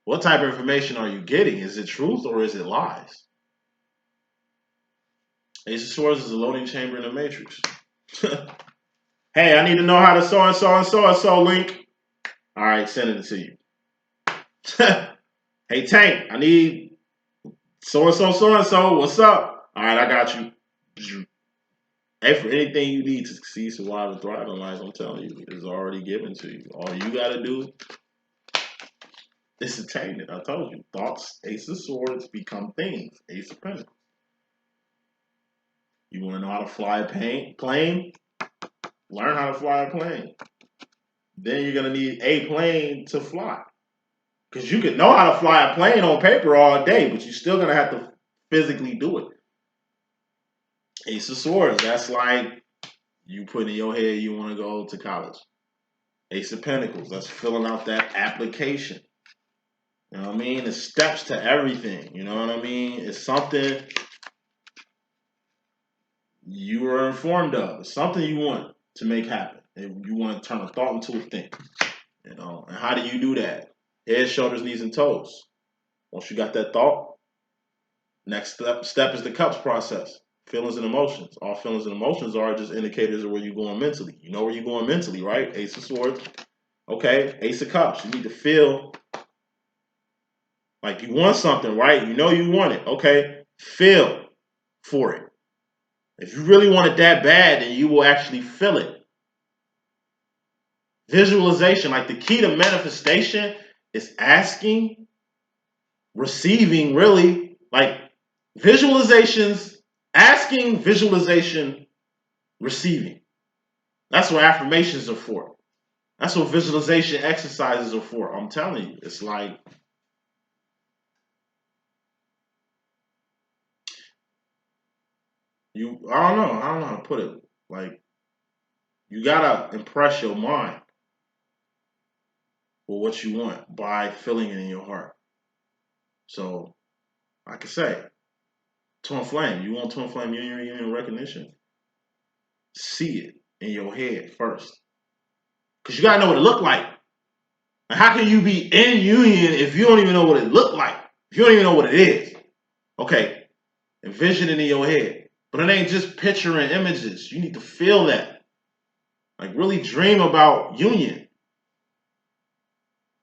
What type of information are you getting? Is it truth or is it lies? Ace of Swords is a loading chamber in the matrix. Hey, I need to know how to so and so and so and so link. All right, send it to you. Hey, Tank, I need so and so, so and so. What's up? All right, I got you. Hey, for anything you need to succeed, survive, and thrive in life, I'm telling you, it's already given to you. All you got to do is attain it. I told you. Thoughts, Ace of Swords, become things. Ace of Pentacles. You want to know how to fly a plane? Learn how to fly a plane. Then you're going to need a plane to fly. Because you could know how to fly a plane on paper all day, but you're still going to have to physically do it. Ace of Swords, that's like you put in your head you want to go to college. Ace of Pentacles, that's filling out that application. You know what I mean? It's steps to everything. You know what I mean? It's something you were informed of. It's something you want to make happen. And you want to turn a thought into a thing. You know, and how do you do that? Head, shoulders, knees, and toes. Once you got that thought, next step is the cups process. Feelings and emotions. All feelings and emotions are just indicators of where you're going mentally. You know where you're going mentally, right? Ace of Swords. Okay, Ace of Cups. You need to feel like you want something, right? You know you want it. Okay, feel for it. If you really want it that bad, then you will actually feel it. Visualization, like the key to manifestation is asking, receiving, really. Like visualizations, asking, visualization, receiving. That's what affirmations are for. That's what visualization exercises are for. I'm telling you, it's like I don't know how to put it. Like you gotta impress your mind with what you want by feeling it in your heart. So, like I say, twin flame. You want twin flame union recognition? See it in your head first, because you gotta know what it look like. And how can you be in union if you don't even know what it look like? If you don't even know what it is? Okay, envision it in your head, but it ain't just picturing images. You need to feel that. Like really dream about union.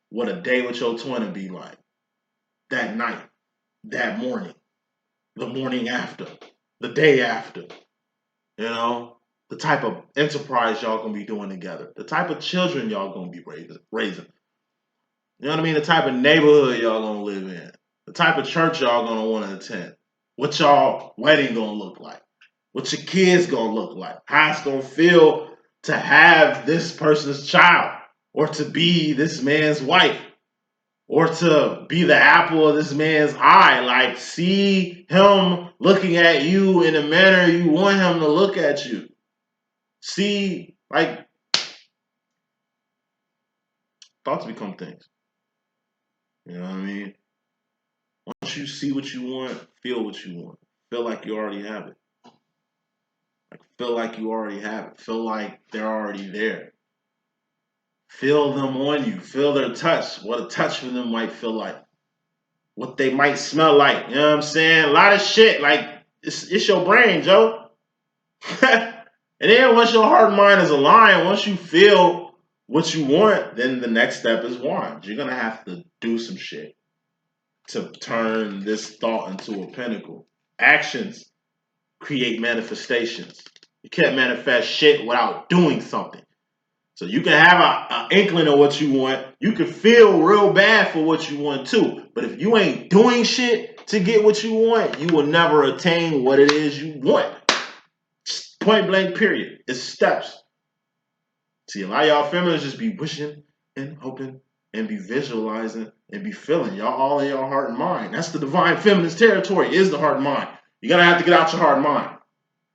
What a day with your twin would be like. That night, that morning, the morning after, the day after. You know, the type of enterprise y'all gonna be doing together, the type of children y'all gonna be raising. You know what I mean? The type of neighborhood y'all gonna live in, the type of church y'all gonna want to attend, what y'all wedding gonna look like, what your kids gonna look like, how it's gonna feel to have this person's child, or to be this man's wife, or to be the apple of this man's eye. Like, see him looking at you in the manner you want him to look at you. See, like, thoughts become things. You know what I mean? Once you see what you want, feel what you want. Feel like you already have it. Like, feel like you already have it. Feel like they're already there. Feel them on you. Feel their touch. What a touch from them might feel like. What they might smell like. You know what I'm saying? A lot of shit. Like, it's your brain, Joe. And then once your heart and mind is aligned, once you feel what you want, then the next step is wands. You're gonna have to do some shit to turn this thought into a pinnacle. Actions create manifestations. You can't manifest shit without doing something. So you can have an inkling of what you want. You can feel real bad for what you want too. But if you ain't doing shit to get what you want, you will never attain what it is you want. Point blank, period. It's steps. See, a lot of y'all feminists just be wishing and hoping and be visualizing and be feeling. Y'all all in your heart and mind. That's the divine feminist territory, is the heart and mind. You're going to have to get out your heart and mind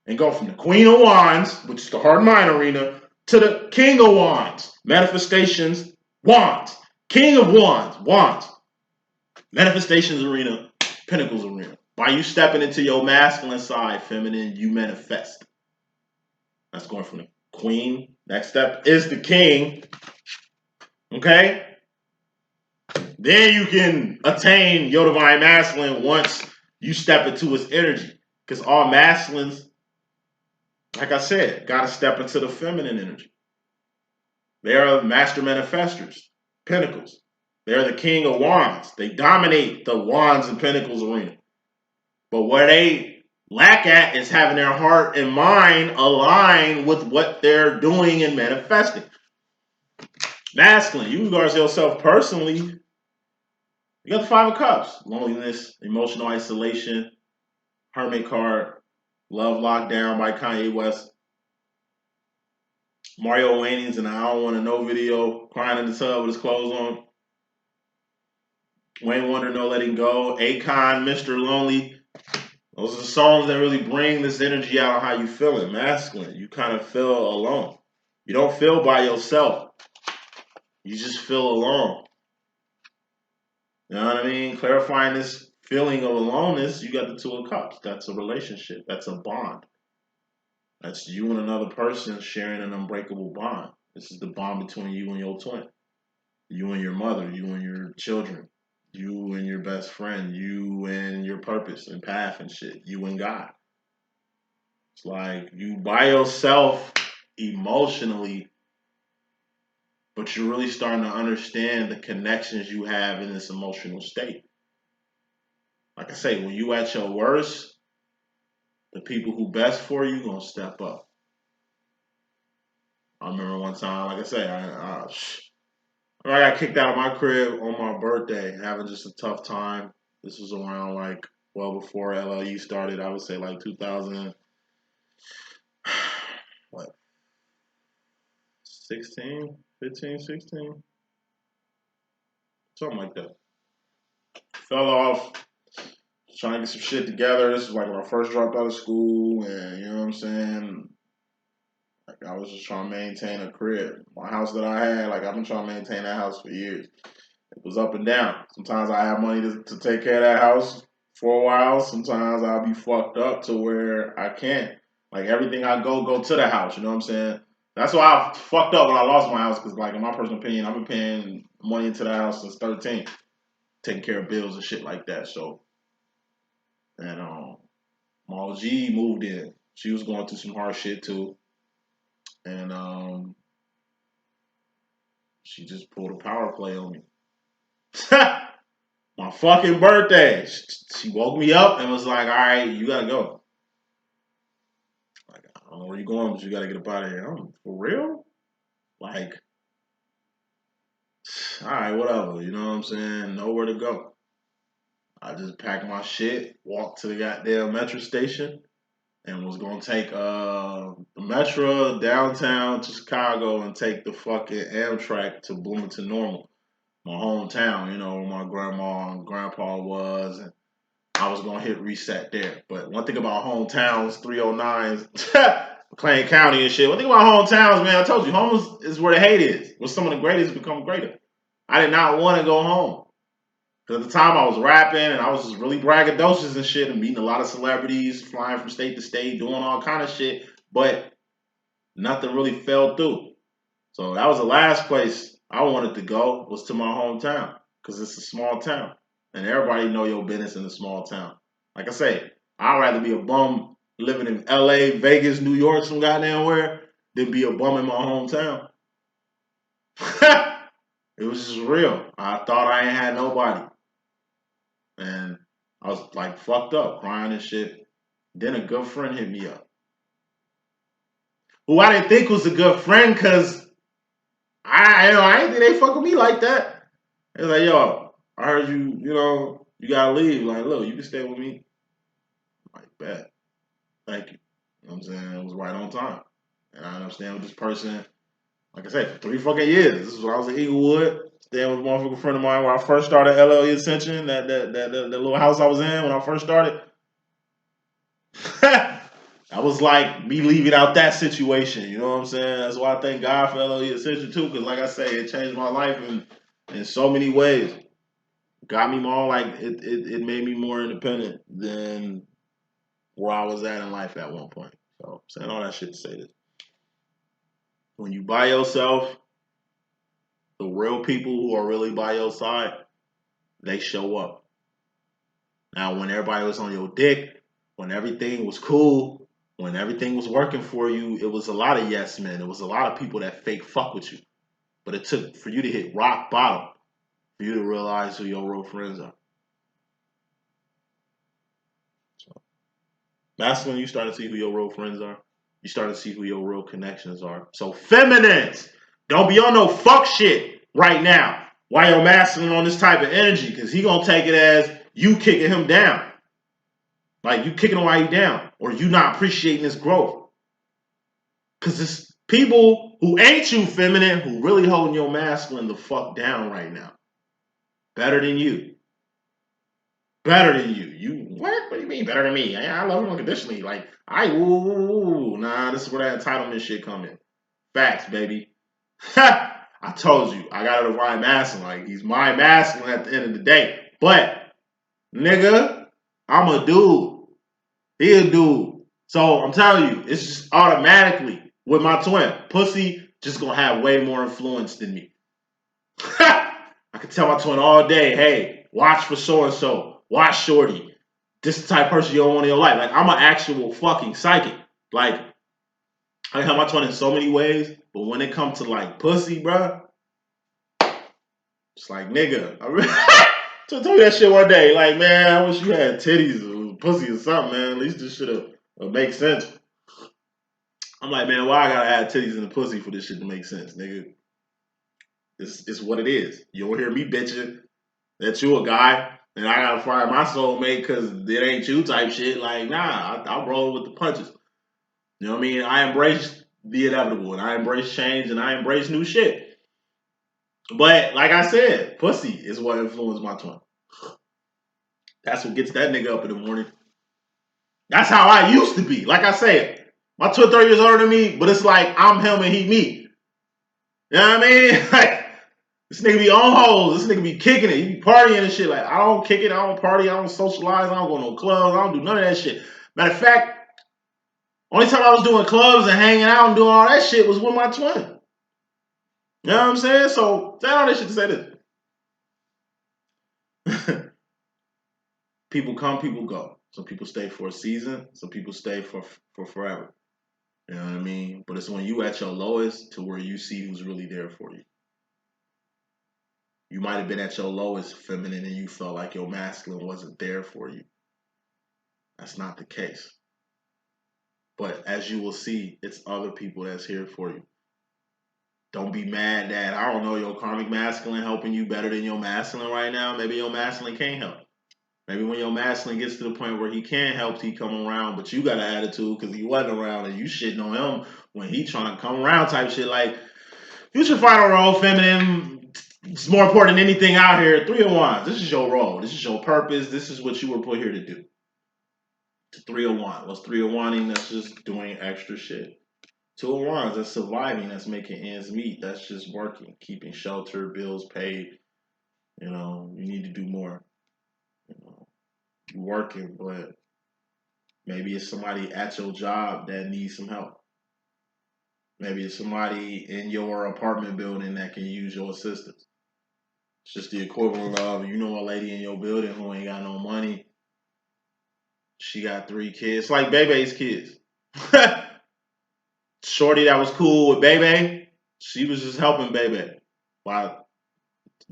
and go from the Queen of Wands, which is the heart and mind arena, to the King of Wands. Manifestations, Wands. King of Wands, Wands. Manifestations arena, Pentacles arena. By you stepping into your masculine side, feminine, you manifest. That's going from the Queen. Next step is the King. Okay? Then you can attain your divine masculine once you step into its energy. Because all masculines, like I said, got to step into the feminine energy. They are master manifestors, pentacles. They're the king of wands. They dominate the wands and pentacles arena. But where they lack at is having their heart and mind align with what they're doing and manifesting. Masculine, you regard yourself personally. You got the Five of Cups. Loneliness, emotional isolation, Hermit card, Love Lockdown by Kanye West. Mario Wayne's and I Don't Want to Know video, crying in the tub with his clothes on. Wayne Wonder, No Letting Go. Akon, Mr. Lonely. Those are the songs that really bring this energy out of how you feeling. Masculine. You kind of feel alone. You don't feel by yourself. You just feel alone. You know what I mean? Clarifying this feeling of aloneness, you got the Two of Cups. That's a relationship. That's a bond. That's you and another person sharing an unbreakable bond. This is the bond between you and your twin. You and your mother. You and your children. You and your best friend. You and your purpose and path and shit. You and God. It's like you by yourself emotionally, but you're really starting to understand the connections you have in this emotional state. Like I say, when you at your worst, the people who best for you gonna step up. I remember one time, like I say, I got kicked out of my crib on my birthday, having just a tough time. This was around like well before LLE started. I would say like 2000, what, 16, 15, 16, something like that. Fell off, trying to get some shit together. This was like when I first dropped out of school, and you know what I'm saying? Like I was just trying to maintain a crib. My house that I had, like I've been trying to maintain that house for years. It was up and down. Sometimes I have money to take care of that house for a while. Sometimes I'll be fucked up to where I can't. Like everything I go to the house. You know what I'm saying? That's why I fucked up when I lost my house. Because like in my personal opinion, I've been paying money into the house since 13, taking care of bills and shit like that. So, and my OG moved in. She was going through some hard shit too, and she just pulled a power play on me. My fucking birthday. She woke me up and was like, all right, you gotta go. Like, I don't know where you're going, but you gotta get up out of here. I'm for real? Like, all right, whatever. You know what I'm saying? Nowhere to go. I just packed my shit, walked to the goddamn metro station, and was gonna take the metro downtown to Chicago and take the fucking Amtrak to Bloomington Normal, my hometown, you know, where my grandma and grandpa was, and I was gonna hit reset there. But one thing about hometowns, 309s, McLean County and shit. One thing about hometowns, man, I told you, home is where the hate is. Where some of the greatest become greater. I did not want to go home. Because at the time I was rapping and I was just really braggadocious and shit and meeting a lot of celebrities, flying from state to state, doing all kind of shit. But nothing really fell through. So that was the last place I wanted to go, was to my hometown. Because it's a small town. And everybody know your business in a small town. Like I say, I'd rather be a bum living in LA, Vegas, New York, some goddamn where, than be a bum in my hometown. It was just real. I thought I ain't had nobody. And I was like fucked up, crying and shit. Then a good friend hit me up. Who I didn't think was a good friend because I didn't think they fuck with me like that. They was like, yo, I heard you gotta leave. Like, look, you can stay with me. I'm like, bet. Thank you. You know what I'm saying? It was right on time. And I understand with this person, like I said, for 3 fucking years. This is when I was in Eaglewood, staying with a motherfucking friend of mine when I first started LLE.Ascension, that little house I was in when I first started. That was like me leaving out that situation. You know what I'm saying? That's why I thank God for LLE.Ascension too, because like I say, it changed my life in so many ways. Got me more like it made me more independent than where I was at in life at one point. So saying all that shit to say this. When you by yourself, the real people who are really by your side, they show up. Now, when everybody was on your dick, when everything was cool, when everything was working for you, it was a lot of yes men. It was a lot of people that fake fuck with you. But it took for you to hit rock bottom for you to realize who your real friends are. So that's when you start to see who your real friends are. You start to see who your real connections are. So feminines, don't be on no fuck shit right now while you're masculine on this type of energy, because he gonna take it as you kicking him down. Like you kicking him while he down, or you not appreciating his growth. Because it's people who ain't you feminine who really holding your masculine the fuck down right now. Better than you. Better than you. You what? What do you mean better than me? I love him unconditionally. Like, nah, this is where that entitlement shit come in. Facts, baby. I told you, I got a divine masculine. Like, he's my masculine at the end of the day. But, nigga, I'm a dude. He a dude. So I'm telling you, it's just automatically with my twin. Pussy just gonna have way more influence than me. I can tell my twin all day, hey, watch for so and so, watch shorty. This is the type of person you don't want in your life. Like, I'm an actual fucking psychic. Like, I can help my twin in so many ways, but when it comes to like pussy, bruh, it's like, nigga. So I told me that shit one day. Like, man, I wish you had titties or pussy or something, man. At least this should have make sense. I'm like, man, why I gotta have titties and pussy for this shit to make sense, nigga? It's what it is. You don't hear me bitching that you a guy and I gotta fire my soulmate because it ain't you type shit. Like, nah, I'll roll with the punches. You know what I mean? I embrace the inevitable and I embrace change and I embrace new shit. But like I said, pussy is what influenced my twin. That's what gets that nigga up in the morning. That's how I used to be. Like I said, my twin 30 years older than me, but it's like I'm him and he me. You know what I mean? Like, this nigga be on hoes. This nigga be kicking it. He be partying and shit. Like, I don't kick it. I don't party. I don't socialize. I don't go to no clubs. I don't do none of that shit. Matter of fact, only time I was doing clubs and hanging out and doing all that shit was with my twin. You know what I'm saying? So, say all this shit to say this. People come, people go. Some people stay for a season. Some people stay for forever. You know what I mean? But it's when you at your lowest to where you see who's really there for you. You might have been at your lowest feminine and you felt like your masculine wasn't there for you. That's not the case. But as you will see, it's other people that's here for you. Don't be mad that, I don't know, your karmic masculine helping you better than your masculine right now. Maybe your masculine can't help. Maybe when your masculine gets to the point where he can help, he come around, but you got an attitude because he wasn't around and you shitting on him when he trying to come around type shit. Like, you should find a role, feminine. It's more important than anything out here. 3 of Wands. This is your role. This is your purpose. This is what you were put here to do. 3 of Wands. What's 3 of Wanding? That's just doing extra shit. 2 of Wands. That's surviving. That's making ends meet. That's just working, keeping shelter, bills paid. You know, you need to do more. You know, you're working, but maybe it's somebody at your job that needs some help. Maybe it's somebody in your apartment building that can use your assistance. It's just the equivalent of, you know, a lady in your building who ain't got no money. She got 3 kids, like Bebe's kids. Shorty that was cool with Bebe, she was just helping Bebe by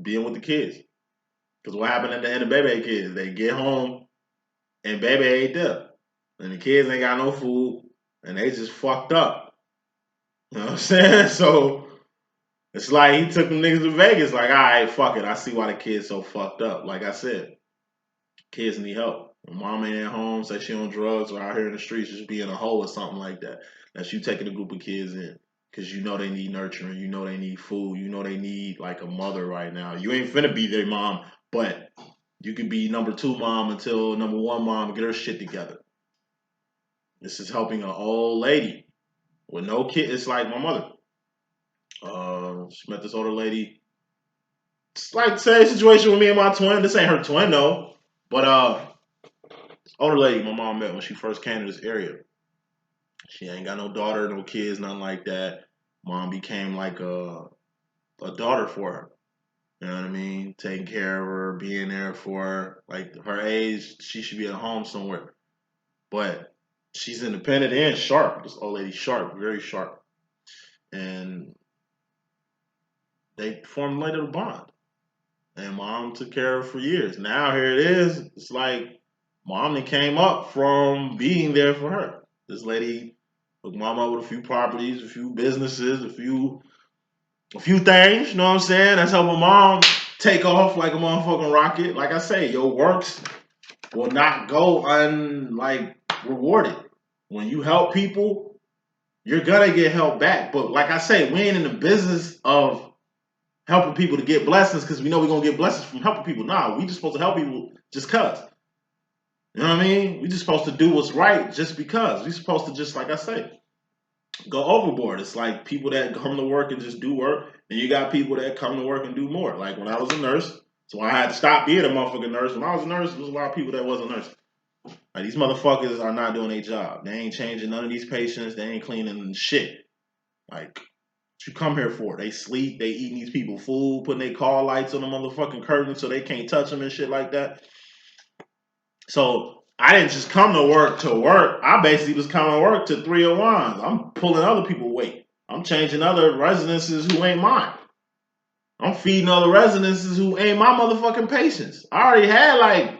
being with the kids. Because what happened at the end of Bebe kids? They get home and Bebe ate them. And the kids ain't got no food and they just fucked up. You know what I'm saying? So it's like he took them niggas to Vegas, like, all right, fuck it. I see why the kids so fucked up. Like I said, kids need help. When mom ain't at home, say she on drugs or out here in the streets, just be in a hole or something like that. That's you taking a group of kids in. Because you know they need nurturing, you know they need food, you know they need like a mother right now. You ain't finna be their mom, but you could be number 2 mom until number 1 mom get her shit together. This is helping an old lady with no kid. It's like my mother. She met this older lady. It's like the same situation with me and my twin. This ain't her twin though, but older lady my mom met when she first came to this area. She ain't got no daughter, no kids, nothing like that. Mom became like a daughter for her. You know what I mean? Taking care of her, being there for her. Like her age, she should be at home somewhere. But she's independent and sharp. This old lady sharp, very sharp. And they formed a little bond. And mom took care of her for years. Now here it is. It's like mom that came up from being there for her. This lady hooked mom up with a few properties, a few businesses, a few things, you know what I'm saying? That's helping mom take off like a motherfucking rocket. Like I say, your works will not go rewarded. When you help people, you're gonna get help back. But like I say, we ain't in the business of helping people to get blessings because we know we're gonna get blessings from helping people. Nah, we just supposed to help people just cause. You know what I mean? We just supposed to do what's right just because. We supposed to just, like I say, go overboard. It's like people that come to work and just do work, and you got people that come to work and do more. Like when I was a nurse, so I had to stop being a motherfucking nurse. When I was a nurse, there was a lot of people that wasn't nurses. Like these motherfuckers are not doing their job. They ain't changing none of these patients. They ain't cleaning shit. Like, what you come here for? They sleep. They eating these people food, putting their call lights on the motherfucking curtain so they can't touch them and shit like that. So I didn't just come to work. I basically was coming to work to 301s. I'm pulling other people's weight. I'm changing other residences who ain't mine. I'm feeding other residences who ain't my motherfucking patients. I already had I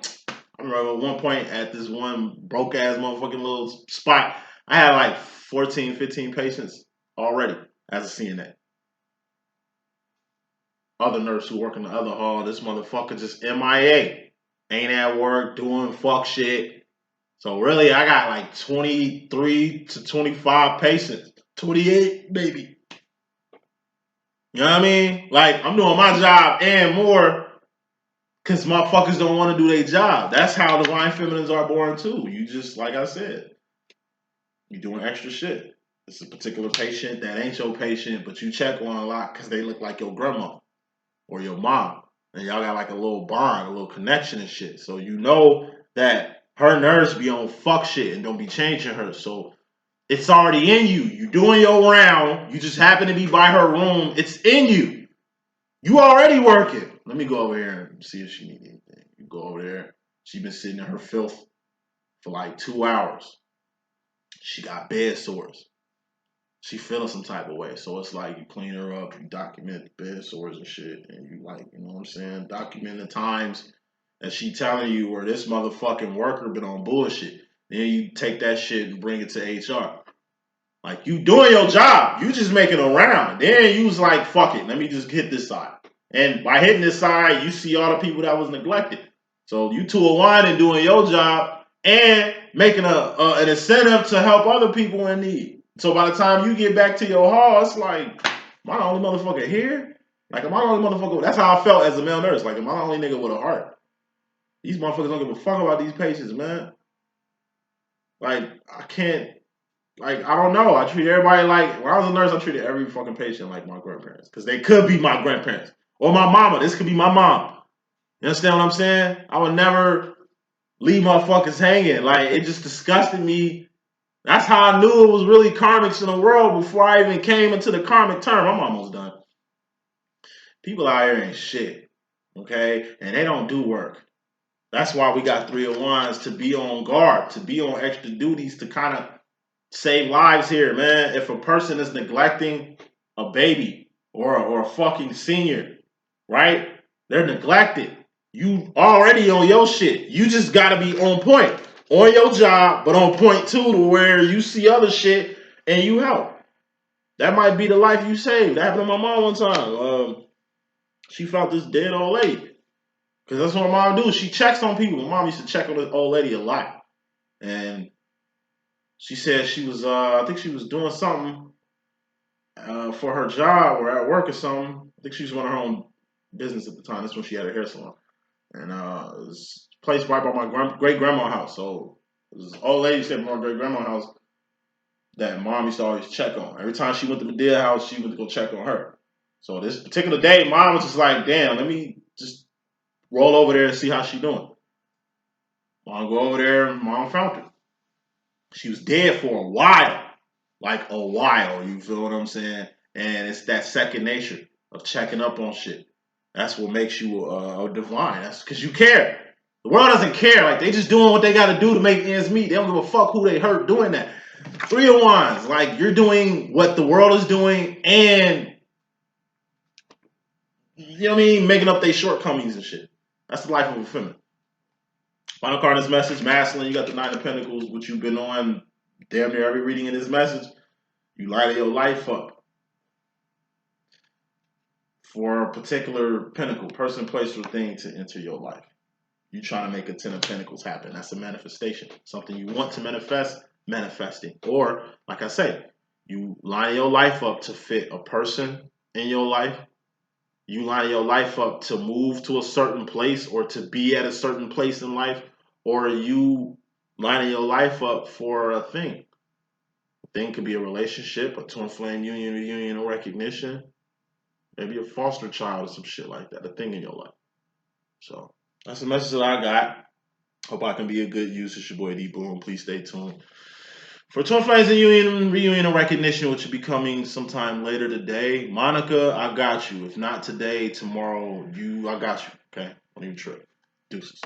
remember at one point at this one broke ass motherfucking little spot, I had like 14, 15 patients already as a CNA. Other nurse who work in the other hall, this motherfucker just MIA. Ain't at work doing fuck shit. So really, I got like 23 to 25 patients. 28 maybe. You know what I mean? Like, I'm doing my job and more because motherfuckers don't want to do their job. That's how divine feminines are born too. You just, like I said, you doing extra shit. It's a particular patient that ain't your patient, but you check on a lot because they look like your grandma or your mom. And y'all got like a little bond, a little connection and shit. So you know that her nurse be on fuck shit and don't be changing her. So it's already in you. You doing your round. You just happen to be by her room. It's in you. You already working. Let me go over here and see if she need anything. You go over there. She been sitting in her filth for like 2 hours. She got bed sores. She feeling some type of way. So it's like you clean her up, you document the bed sores and shit, and you like, you know what I'm saying? Document the times that she telling you where this motherfucking worker been on bullshit. Then you take that shit and bring it to HR. Like, you doing your job. You just making a round. Then you was like, fuck it, let me just hit this side. And by hitting this side, you see all the people that was neglected. So you 201 and doing your job and making an incentive to help other people in need. So by the time you get back to your hall, it's like, am I the only motherfucker here? Like, am I the only motherfucker? That's how I felt as a male nurse. Like, am I the only nigga with a heart? These motherfuckers don't give a fuck about these patients, man. Like, I can't. Like, I don't know. I treat everybody like, when I was a nurse, I treated every fucking patient like my grandparents. Because they could be my grandparents. Or my mama. This could be my mom. You understand what I'm saying? I would never leave motherfuckers hanging. Like, it just disgusted me. That's how I knew it was really karmics in the world before I even came into the karmic term. I'm almost done. People out here ain't shit. Okay? And they don't do work. That's why we got 301s to be on guard, to be on extra duties, to kind of save lives here, man. If a person is neglecting a baby or a fucking senior, right? They're neglected. You already on your shit. You just gotta be on point. On your job, but on point too, to where you see other shit and you help. That might be the life you saved. That happened to my mom one time. She found this dead old lady. Because that's what my mom do. She checks on people. My mom used to check on this old lady a lot. And she said she was, I think she was doing something for her job or at work or something. I think she was running her own business at the time. That's when she had her hair salon. And it was placed right by my great grandma's house. So it was this old lady stayed by my great grandma's house that mom used to always check on. Every time she went to the dead house, she went to go check on her. So this particular day, mom was just like, damn, let me just roll over there and see how she doing. Mom go over there, mom found her. She was dead for a while. Like a while, you feel what I'm saying? And it's that second nature of checking up on shit. That's what makes you a divine. That's because you care. The world doesn't care. Like, they just doing what they got to do to make ends meet. They don't give a fuck who they hurt doing that. 301s, like, you're doing what the world is doing and, you know what I mean, making up their shortcomings and shit. That's the life of a feminine. Final card in this message, masculine. You got the Nine of Pentacles, which you've been on damn near every reading in this message. You light your life up for a particular pinnacle, person, place, or thing to enter your life. You trying to make a 10 of Pentacles happen. That's a manifestation. Something you want to manifest, manifesting. Or, like I say, you line your life up to fit a person in your life. You line your life up to move to a certain place or to be at a certain place in life. Or you lining your life up for a thing. A thing could be a relationship, a twin flame union, reunion, or recognition. Maybe a foster child or some shit like that. A thing in your life. So that's the message that I got. Hope I can be a good use. It's your boy D.Boom. Please stay tuned for Twin Flames and Union, Reunion, and Recognition, which will be coming sometime later today. Monica, I got you. If not today, tomorrow, I got you. Okay? Don't even trip. Deuces.